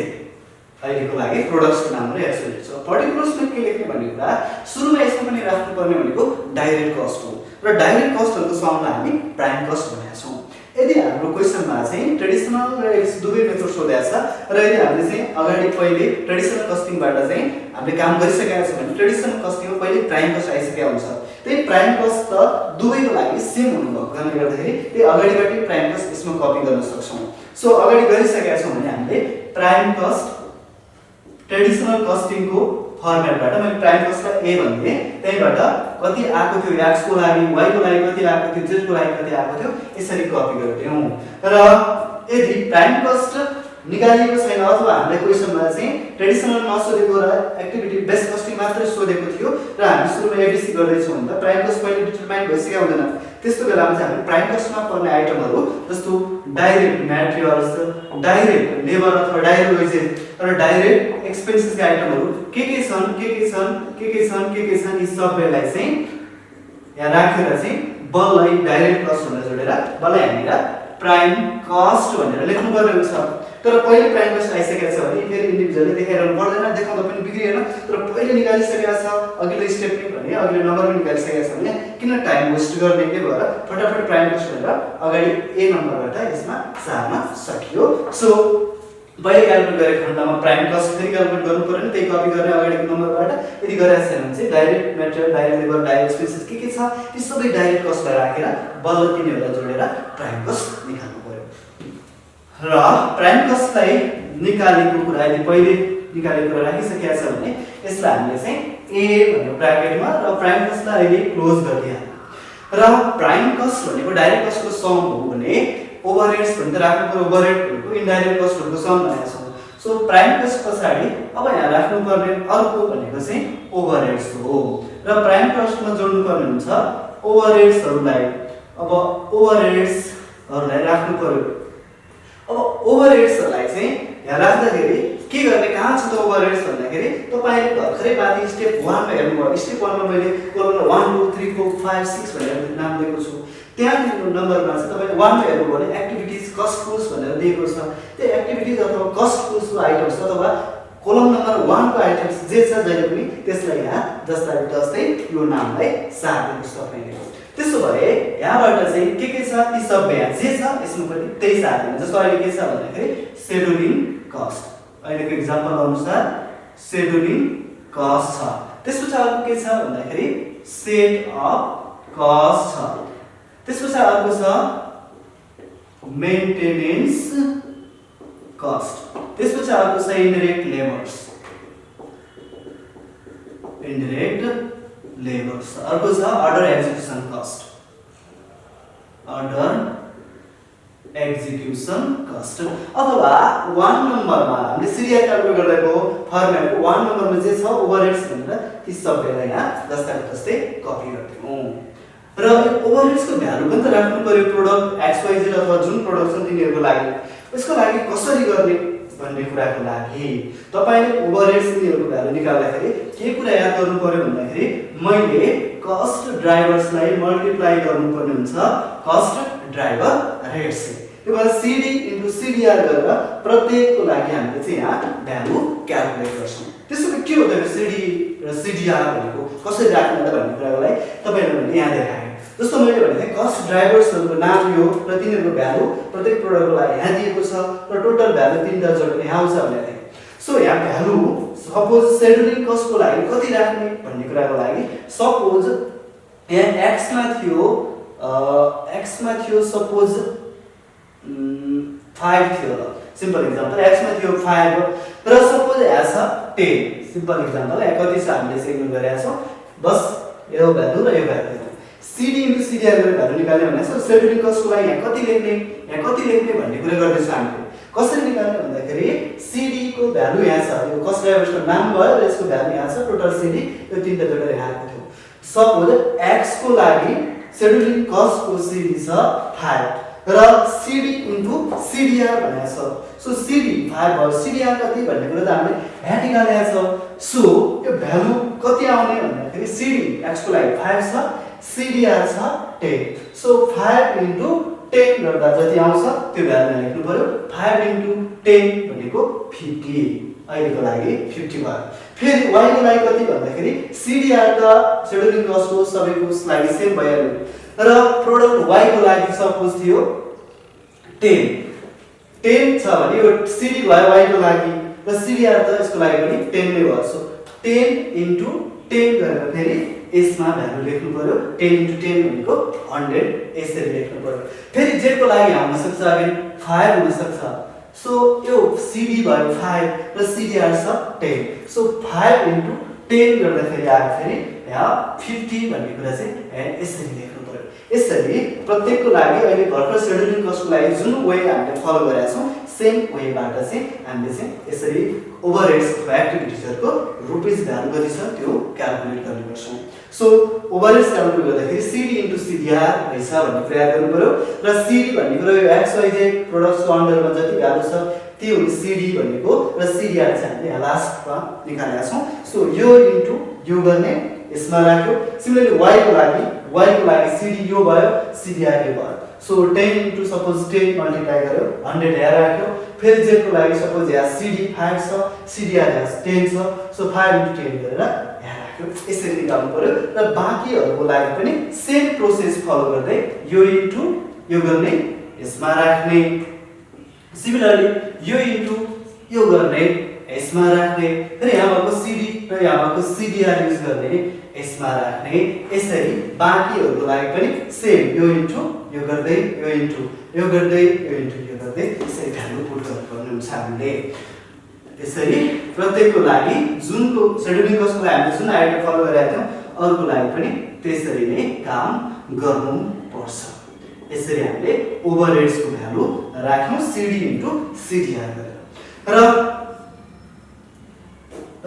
अहिलेको लागि प्रोडक्ट्सको नामहरु XYZ छ। पर्टिकुलर्समा के लेख्ने भन्ने कुरा सुरुमा यसमा पनि राख्नु पर्ने भनेको डाइरेक्ट कस्ट हो र डाइरेक्ट कस्टहरुको समूहलाई हामी प्राइम कस्ट भनेका छौं। यदि हाम्रो क्वेशनमा चाहिँ ट्रेडिसनल र एबीसी दुवै मेथड सोधेको छ र यदि हामीले चाहिँ अगाडि पहिले ट्रेडिसनल कस्टिङबाट चाहिँ हामीले काम गरिसकेका छौं भने ट्रेडिसनल कस्टिङमा पहिले प्राइम कस्ट आइसकेको हुन्छ। त्यही प्राइम कस्ट त दुवैको लागि सेम हुनुभएको कारणले गर्दाखेरि त्यही अगाडिबाटै प्राइम कस्ट यसमा कपी गर्न सक्छौं। सो अगाडि गरिसकेका छौं भने हामीले प्राइम कस्ट ट्रेडिसनल कस्टिङको फर्मेटबाट मैले प्राइम कस्टलाई ए भन्थे त्यहीबाट कति आएको थियो x को लागि y को लागि कति आएको थियो z को लागि कति आएको थियो यसरी कपी गर्दियौ। र यदि प्राइम कस्ट निकालिएको छैन अथवा हामीले क्वेशनमा चाहिँ ट्रेडिसनल नसोधेको र एक्टिभिटी बेस्ड कस्टिङ मात्र सोधेको थियो र हामी सुरुमा एबीसी गर्दै छौं भने प्राइम कस्ट पहिले डिटरमाइन भइसकेको हुँदैन। त्यस्तो बेलामा चाहिँ हामी प्राइम कस्टमा पर्ने आइटमहरु जस्तो डाइरेक्ट मटेरियल्स, डाइरेक्ट लेबर अथवा डाइरेक्ट वेजेस र डाइरेक्ट एक्सपेन्सेसका आइटमहरु के छन् यी सबैलाई चाहिँ यहाँ राखेर चाहिँ बललाई डाइरेक्ट कस्ट भनेर जोडेर बललाई हामीलाई प्राइम कस्ट भनेर लेख्नु पर्ने हुन्छ। तर पहिले प्राइम कस्ट आइसकेको छ भने फेरि इन्डिभिजुअली देखाइरहनु पर्दैन, देखाउँदा पनि बिग्रिएन। तर पहिले निकालिसकेको छ अघिल्लो स्टेप पनि भने अघिल्लो नम्बर पनि निकालिसकेको छ भने किन टाइम वेस्ट गर्ने के भएर फटाफट प्राइम कस्ट भनेर अगाडि ए नम्बरबाट यसमा सार्न सकियो। सो पहिले क्याल्कुलेट गरेको खण्डमा प्राइम कस्ट फेरि क्याल्कुलेट गर्नु पर्यो नि त्यही कपी गर्ने अगाडिको नम्बरबाट। यदि गरेको छैन भने चाहिँ direct material, direct labour, direct expenses के छ ती सबै डाइरेक्ट कस्टलाई राखेर बल्ल तिनीहरुलाई जोडेर प्राइम कस्ट निकाल्नु पर्यो। र प्राइम कस्टलाई निकालेको कुरा यदि पहिले निकालेको कुरा राखिसकेका छ भने यसलाई हामीले चाहिँ ए भनेर ब्र्याकेटमा र प्राइम कस्टलाई अहिले क्लोज गरिदिहाल्नु। र प्राइम कस्ट भनेको डाइरेक्ट कस्टको सम हो भने ओभरहेड्स भन्ने राख्नु पर्यो। ओभरहेड भनेको इन्डाइरेक्ट कस्टहरुको सम भनेको छौं। सो प्राइम कस्ट पछाडी अब यहाँ राख्नु पर्ने अर्को भनेको चाहिँ ओभरहेड्स हो र प्राइम कस्टमा जोड्नु पर्ने हुन्छ ओभरहेड्सहरुलाई। अब ओभरहेड्सहरुलाई राख्नु पर्यो। अब ओभरहेड्सहरुलाई चाहिँ यहाँ राख्दाखेरि के गर्ने कहाँ छ त ओभरहेड्स भन्दाखेरि तपाईले भर्खरै माथि स्टेप 1 मा हेर्नुभयो। स्टेप 1 मा मैले कोलममा 1 2 3 4 5 6 भनेर नाम दिएको छु। त्यहाँ नम्बरमा चाहिँ तपाईले 1 मा हेर्नुभयो भने एक्टिभिटीज कस्ट पुल्स भनेर दिएको छ। त्यो एक्टिभिटीज अथवा कस्ट पुल्सको आइटम्स अथवा कोलम नम्बर 1 को आइटम्स जे छ जहिले पनि त्यसलाई यहाँ जस्ता जस्तै यो नामलाई सार्दिनु सक्ने। त्यसो भए यहाँबाट चाहिँ के छ ती सबै यहाँ जे छ यसमा पनि त्यही सार्दिनु। जस्तो अहिले के छ भन्दाखेरि शेड्युलिङ कस्ट, अहिलेको एक्जाम्पल अनुसार शेड्युलिङ कस्ट छ। त्यसपछि अर्को के छ भन्दाखेरि सेट अप कस्ट छ। त्यसपछि अर्को छ मेन्टेनेन्स कस्ट। त्यसपछि अर्को छ इन्डाइरेक्ट लेबर्स। अर्को छ अर्डर एक्जिक्युसन कस्ट। अथवा 1 नम्बरमा हामीले सिरियल क्याल्कुलेट गर्दाको फर्मेटको 1 नम्बरमा जे छ ओभरहेड्स भनेर ती सबैलाई यहाँ जस्ताको जस्तै कपी गर्दियौ। र ओभरहेड्सको भ्यालु पनि त राख्नु पर्यो प्रोडक्ट XYZ अथवा जुन प्रोडक्ट छ तिनीहरुको लागि। यसको लागि कसरी गर्ने भन्ने कुराको लागि तपाईले ओभरहेड्स यिनीहरुको भ्यालु निकाल्दाखेरि के कुरा याद गर्नु पर्यो भन्दाखेरि मैले कस्ट ड्राइभर्सलाई मल्टिप्लाई गर्नुपर्ने हुन्छ कस्ट ड्राइभर रेट्स ले। त्यसपछि CD इन्टु CDR गरेर प्रत्येकको लागि हामीले चाहिँ यहाँ भ्यालु क्याल्कुलेट गर्छौं। त्यसैले के हो त CD र CDR भनेको कसरी राख्ने त भन्ने कुराको लागि तपाईहरुले मैले यहाँ देखाएँ। जस्तो मैले भने कस्ट ड्राइभर्सहरुको नाम यो र तिनीहरुको भ्यालु प्रत्येक प्रोडक्टको लागि यहाँ दिएको छ र टोटल भ्यालु तीनटा जोडेर यहाँ आउँछ भनेर। सो यहाँ भ्यालु सपोज शेड्युलिङ कस्टको लागि कति राख्ने भन्ने कुराको लागि सपोज यहाँ x मा थियो सपोज 5 थियो ल सिम्पल एक्जाम्पल x मा थियो 5 र सपोज यहाँ छ 10 सिम्पल एक्जाम्पल यहाँ कति छ हामीले चाहिँ इग्नोर गरेका छौं बस यो भ्यालु र यो भ्यालु CD इन्टु CDR गरेर भ्यालु निकाल्ने भनेको छ शेड्युलिङ कस्टको लागि यहाँ कति लेख्ने भन्ने कुरा गर्दैछ हामीले। कसरी निकाल्ने भन्दाखेरि CD को भ्यालु यहाँ छ यो कस्ट ड्राइभर्सको नाम भयो र यसको भ्यालु यहाँ छ टोटल CD यो तीनटा जोडेर यहाँ आएको थियो। सपोज x को लागि शेड्युलिङ कस्टको CD छ 5 र CD इन्टु CDR भनेको छ। सो CD 5 भयो CDR कति भन्ने कुरा त हामीले यहाँ निकालेका छौं। सो यो भ्यालु कति आउने भन्दाखेरि CD x को लागि 5 छ CDR छ 10 सो 5 इन्टु 10 गर्दा जति आउँछ त्यो भ्यालु लेख्नु पर्यो 5 इन्टु 10 भनेको 50 अहिलेको लागि 50 भयो। फेरि y को लागि कति भन्दाखेरि CDR त शेड्युलिङ कस्टको सबैको लागि सेम भइहाल्यो र प्रोडक्ट y को लागि सपोज थियो 10 छ भने यो CD भयो y को लागि र CDR त यसको लागि पनि 10 नै भयो। सो 10 इन्टु 10 गरेर फेरि यसमा भ्यालु लेख्नु पर्यो 10 इन्टु 10 भनेको 100 यसरी लेख्नु पर्यो। फेरि z को लागि आउन सक्छ अगाडि 5 हुन सक्छ। सो यो CD भयो 5 र CDR छ 10 सो 5 इन्टु 10 गर्दा फेरि आयो फेरि यहाँ 50 भन्ने कुरा चाहिँ यसरी लेख्नु पर्यो। यसरी प्रत्येकको लागि अहिले भर्खर शेड्युलिङ कस्टको लागि जुन वे हामीले फलो गरेका छौं सेम वेबाट चाहिँ हामीले चाहिँ यसरी ओभरहेड्स अथवा एक्टिभिटिजहरुको रुपीस भ्यालु कति छ त्यो क्याल्कुलेट गर्ने गर्छौं। सो ओभरहेड्स क्याल्कुलेट गर्दाखेरि CD इन्टु CDR रहेछ भन्ने कुरा गर्नु पर्यो र CD भन्ने कुरा यो XYZ प्रोडक्ट्सको अन्डरमा जति भ्यालु छ त्यो हो CD भनेको र CDR चाहिँ हामीले यहाँ लास्टमा निकालेका छौं। सो यो इन्टु यो गर्ने यसमा राख्यो। सिमिलरली y को लागि CD यो भयो CDR यो भयो। सो 10 इन्टु सपोज 10 मल्टिप्लाई गर्यो 100 यहाँ राख्यो। फेरि z को लागि सपोज यहाँ CD 5 छ CDR यहाँ 10 छ सो 5 इन्टु 10 गरेर यहाँ राख्यो। यसरी निकाल्नु पर्यो र बाँकीहरुको लागि पनि सेम प्रोसेस फलो गर्दै यो इन्टु यो गर्ने यसमा राख्ने। सिमिलरली यो इन्टु यो गर्ने यसमा राख्ने र यहाँ भएको CD र यहाँ भएको CDR युज गर्ने यसमा राख्ने। यसरी बाँकीहरुको लागि पनि सेम यो इन्टु यो गर्दै यो इन्टु यो गर्दै यो इन्टु यो गर्दै यसरी भ्यालु पुट गर्नुपर्ने हुन्छ हामीले। यसरी प्रत्येकको लागि जुनको शेड्युलिङ कस्टको लागि हामीले जुन आइडिया फलो गरेका थियौं अरूको लागि पनि त्यसरी नै काम गर्नु पर्छ। यसरी हामीले ओभरहेड्सको भ्यालु राख्नु CD इन्टु CDR गरेर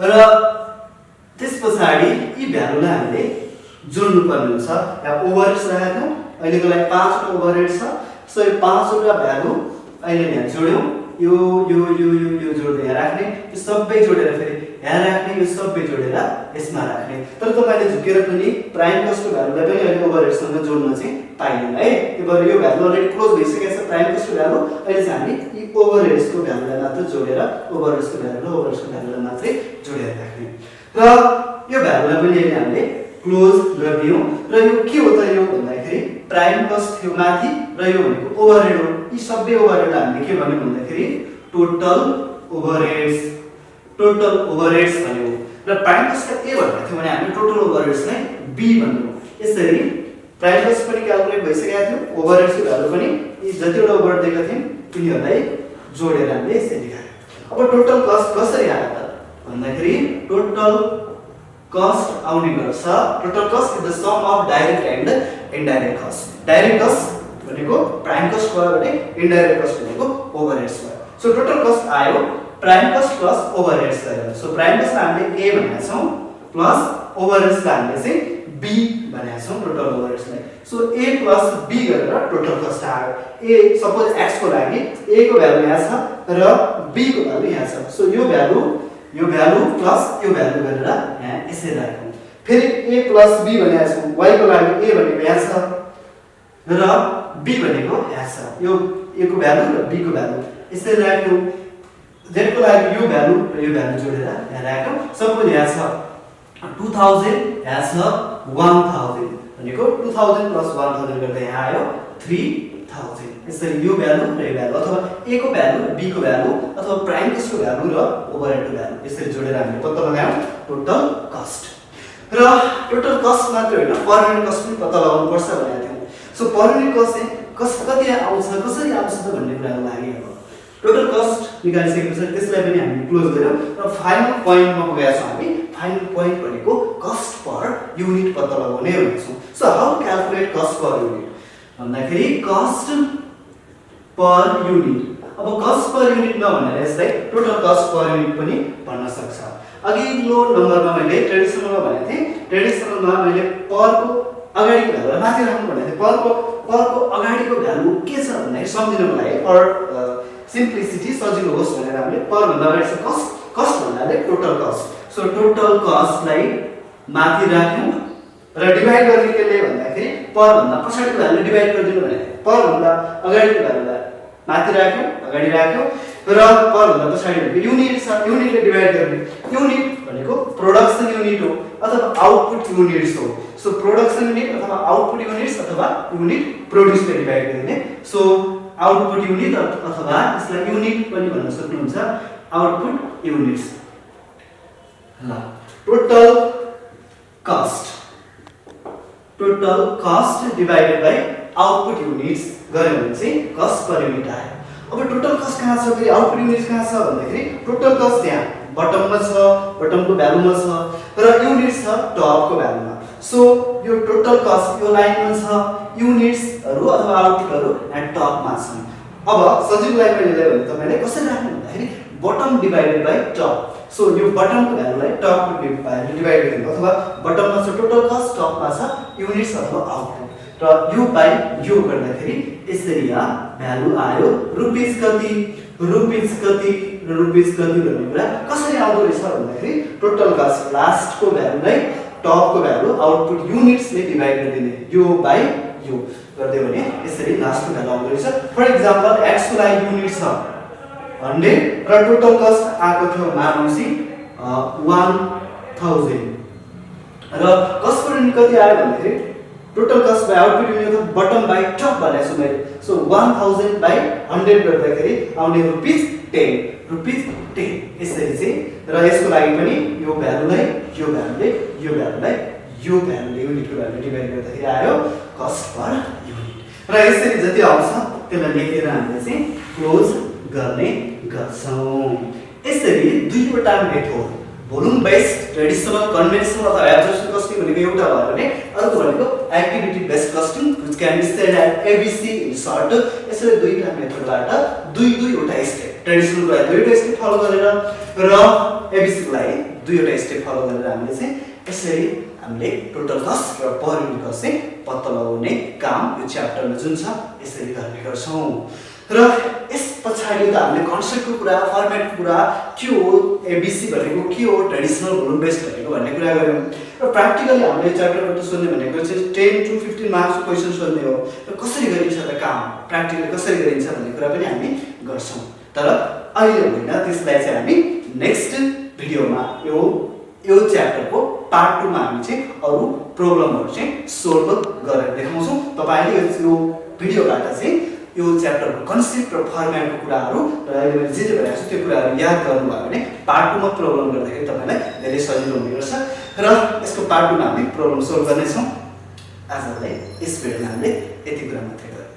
र त्यसपछि यी भ्यालुलाई हामीले जोड्नु पर्ने हुन्छ। यहाँ ओभरहेड्स राखेका थियौं अहिलेको लागि 5 वटा ओभरहेड छ। सो यो 5 वटा भ्यालु अहिले यहाँ जोड्यौं यो जोड्दै यहाँ राख्ने यो सबै जोडेर फेरि यहाँ राख्ने यो सबै जोडेर यसमा राख्ने। तर तपाईले झुकेर पनि प्राइम कस्टको भ्यालुलाई पनि अहिले ओभरहेडसँग जोड्न चाहिँ पाइदैन है। त्यसैले यो भ्यालु अलरेडी क्लोज भइसकेको छ प्राइम कस्टको भ्यालु। अहिले चाहिँ हामी यी ओभरहेड्सको भ्यालुलाई मात्र जोडेर ओभरहेड्सको भ्यालुलाई मात्रै जोडेर राख्ने र यो भ्यालुलाई पनि अहिले हामीले क्लोज गरिदियौं। र यो के हो त यो भन्दाखेरि प्राइम कस्ट थियो माथि र यो भनेको ओभरहेड हो। यी सबै ओभरहेड हामीले के भन्नु भन्दाखेरि टोटल ओभरहेड्स भन्यो र प्राइम कस्टलाई के भन्नु थियो भने हामीले टोटल ओभरहेड्सलाई B भन्नु। यसरी प्राइम कस्ट पनि क्याल्कुलेट भइसकेको थियो ओभरहेड्सको भ्यालु पनि यी जतिवटा ओभरहेड दिएका थियौं तिनीहरुलाई जोडेर हामीले यसरी लेखायौं। अब टोटल कस्ट कसरी आयो त भन्दाखेरि टोटल कस्ट आउने गर्छ। Total cost is the sum of direct and indirect cost. Direct cost भनेको प्राइम कस्ट भयो भने इनडाइरेक्ट कस्ट भनेको ओभरहेड्स भयो। सो टोटल कस्ट आयो प्राइम कस्ट प्लस ओभरहेड्स गरेर। सो प्राइम कस्ट हामीले A भनेका छौं प्लस ओभरहेड्स हामीले चाहिँ B बी भनेको छौँ टोटल ओभरहेड्सलाई। सो ए प्लस बी गरेर टोटल कस्ट आयो। ए सपोज एक्स को लागि ए को भ्यालु यहाँ छ र बी को भ्यालु यहाँ छ। सो यो भ्यालु प्लस यो भ्यालु गरेर यहाँ यसरी राखौँ। फेरि ए प्लस बी भनेको छौँ, वाइ को लागि ए भनेको यहाँ छ र बी भनेको यहाँ छ। यो ए को भ्यालु र बी को भ्यालु यसरी राख्यौँ। जेड को लागि यो भ्यालु र यो भ्यालु जोडेर यहाँ राख्यौँ। सपोज यहाँ छ 2000, यहाँ छ 1000 भनेको 2000 प्लस 1000 गर्दा यहाँ आयो 3000। यसरी यो भ्यालु र यो भ्यालु अथवा ए को भ्यालु र बी को भ्यालु अथवा प्राइम कस्टको भ्यालु र ओभरहेडको भ्यालु यसरी जोडेर हामीले पत्ता लगायौँ टोटल कस्ट। र टोटल कस्ट मात्र होइन पर युनिट कस्ट पनि पत्ता लगाउनु पर्छ भनेको थियौँ। सो पर युनिट कस्ट चाहिँ कति आउँछ, कसरी आउँछ त भन्ने कुराको लागि अब टोटल कस्ट निकालिसकेपछि त्यसलाई पनि हामी क्लोज गर्यौँ र फाइनल पोइन्टमा पुगेका छौँ हामी। फाइनल पोइन्ट भनेको कस्ट पर युनिट पत्ता लगाउने भनेको छौँ। So how to calculate cost per unit भन्दाखेरि कस्ट पर युनिट, अब कस्ट पर युनिट नभनेर यसलाई टोटल कस्ट पर युनिट पनि भन्न सक्छ। अघिल्लो नम्बरमा मैले ट्रेडिसनलमा भनेको थिएँ, ट्रेडिसनलमा मैले परको अगाडिको भ्यालु माथि राख्नु भनेको थिएँ। परको अगाडिको भ्यालु के छ भन्दाखेरि सम्झिनुको लागि फर सिम्प्लिसिटी सजिलो होस् भनेर हामीले पर भन्दा अगाडि छ कस्ट, कस्ट भन्नाले टोटल कस्ट। सो टोटल कस्टलाई माथि राख्यौँ र डिभाइड गर्ने केले भन्दाखेरि पर भन्दा पछाडिको भ्यालु डिभाइड गरिदिनु भनेको थिएँ। पर भन्दा अगाडिको भ्यालुलाई माथि राख्यौँ, अगाडि राख्यौँ र पर भन्दा पछाडि युनिट छ, युनिटले डिभाइड गर्ने। युनिट भनेको प्रोडक्सन युनिट हो अथवा आउटपुट युनिट्स हो। सो प्रोडक्सन युनिट अथवा आउटपुट युनिट्स अथवा युनिट प्रोड्युसले डिभाइड गरिने। सो आउटपुट युनिट अथवा यसलाई युनिट पनि भन्न सक्नुहुन्छ, आउटपुट युनिट्स। ल total cost divided by output units गर्यो भने चाहिँ कस्ट पर युनिट आयो। अब टोटल कस्ट कहाँ छ, फेरि आउटपुट युनिट्स कहाँ छ भन्दाखेरि टोटल कस्ट यहाँ बटममा छ, बटमको भ्यालुमा छ र युनिट्स छ टपको भ्यालुमा। सो यो टोटल कस्ट यो लाइनमा छ, युनिट्सहरु अथवा आउटपुटहरु यहाँ टपमा छन्। अब सजिलो लागि मैले भने तपाईले कसरी राख्नु भन्दाखेरि bottom divided by top. So यो बटमको भ्यालुलाई टपको भ्यालु डिभाइड गरिदिनु अथवा बटममा छ टोटल कस्ट, टपमा छ युनिट्स अथवा आउटपुट र यो बाइ यो गर्दाखेरि यसरी यहाँ भ्यालु आयो रुपीस कति भन्ने कुरा कसरी आउँदो रहेछ भन्दाखेरि टोटल कस्ट लास्टको भ्यालुलाई टपको भ्यालु आउटपुट युनिट्सले डिभाइड गरिदिने, यो बाइ यो गर्दियो भने यसरी लास्टको भ्यालु आउँदो रहेछ। फर एक्जाम्पल एक्स को लागि युनिट छ 100 र टोटल कस्ट आएको थियो मानौसी 1000 र कस्ट पर युनिट कति आयो भन्दाखेरि total cost by output unit bottom by top भनेको छु मैले। सो 1000 बाइ 100 गर्दाखेरि आउने रुपीस 10 यसरी चाहिँ। र यसको लागि पनि यो भ्यालुलाई युनिटको भ्यालु डिभाइड गर्दाखेरि आयो कस्ट पर युनिट। र यसरी जति आउँछ त्यसलाई लेखेर हामीले चाहिँ क्लोज गर्ने गर्छौं। यसरी दुईवटा method volume based traditional conventional अथवा एब्जर्प्सन कस्टिङ भनेको एउटा भयो भने अर्को भनेको activity based costing which can be said as ABC in short. यसरी दुईटा मेथडबाट दुईवटा स्टेप, ट्रेडिसनलको लागि दुईवटा स्टेप फलो गरेर र एबीसी को लागि दुईवटा स्टेप फलो गरेर हामीले चाहिँ यसरी हामीले टोटल कस्ट र पर युनिट कस्ट चाहिँ पत्ता लगाउने काम यो च्याप्टरमा जुन छ यसरी गर्ने गर्छौं। र यस पछाडी त हामीले कन्सेप्टको कुरा, फर्मेटको कुरा, के हो एबीसी भनेको, के हो ट्रेडिसनल भोल्युम बेस्ड भनेको भन्ने कुरा गर्यौं। र प्र्याक्टिकली हामीले च्याप्टरबाट सोध्ने भनेको चाहिँ 10 to 15 मार्क्सको क्वेशन सोध्ने हो। र कसरी गरिन्छ त काम, प्र्याक्टिकली कसरी गरिन्छ भन्ने कुरा पनि हामी गर्छौं। तर अहिले होइन, त्यसलाई चाहिँ हामी नेक्स्ट भिडियोमा यो च्याप्टरको पार्ट 2 मा हामी चाहिँ अरु प्रब्लमहरु चाहिँ सोल्भ गरेर देखाउँछौं। तपाईले यो भिडियोबाट चाहिँ यो च्याप्टरको कन्सेप्ट र फर्मेटको कुराहरु र अहिले मैले जे भनेको छु त्यो कुराहरु याद गर्नुभयो भने पार्ट 2 मा प्रब्लम गर्दाखेरि तपाईलाई धेरै सजिलो हुनेछ। र यसको पार्ट 2 मा हामी प्रब्लम सोल्भ गर्ने छौं। आजलाई यस भिडियोमा हामीले यति कुरा मात्रै गरौँ।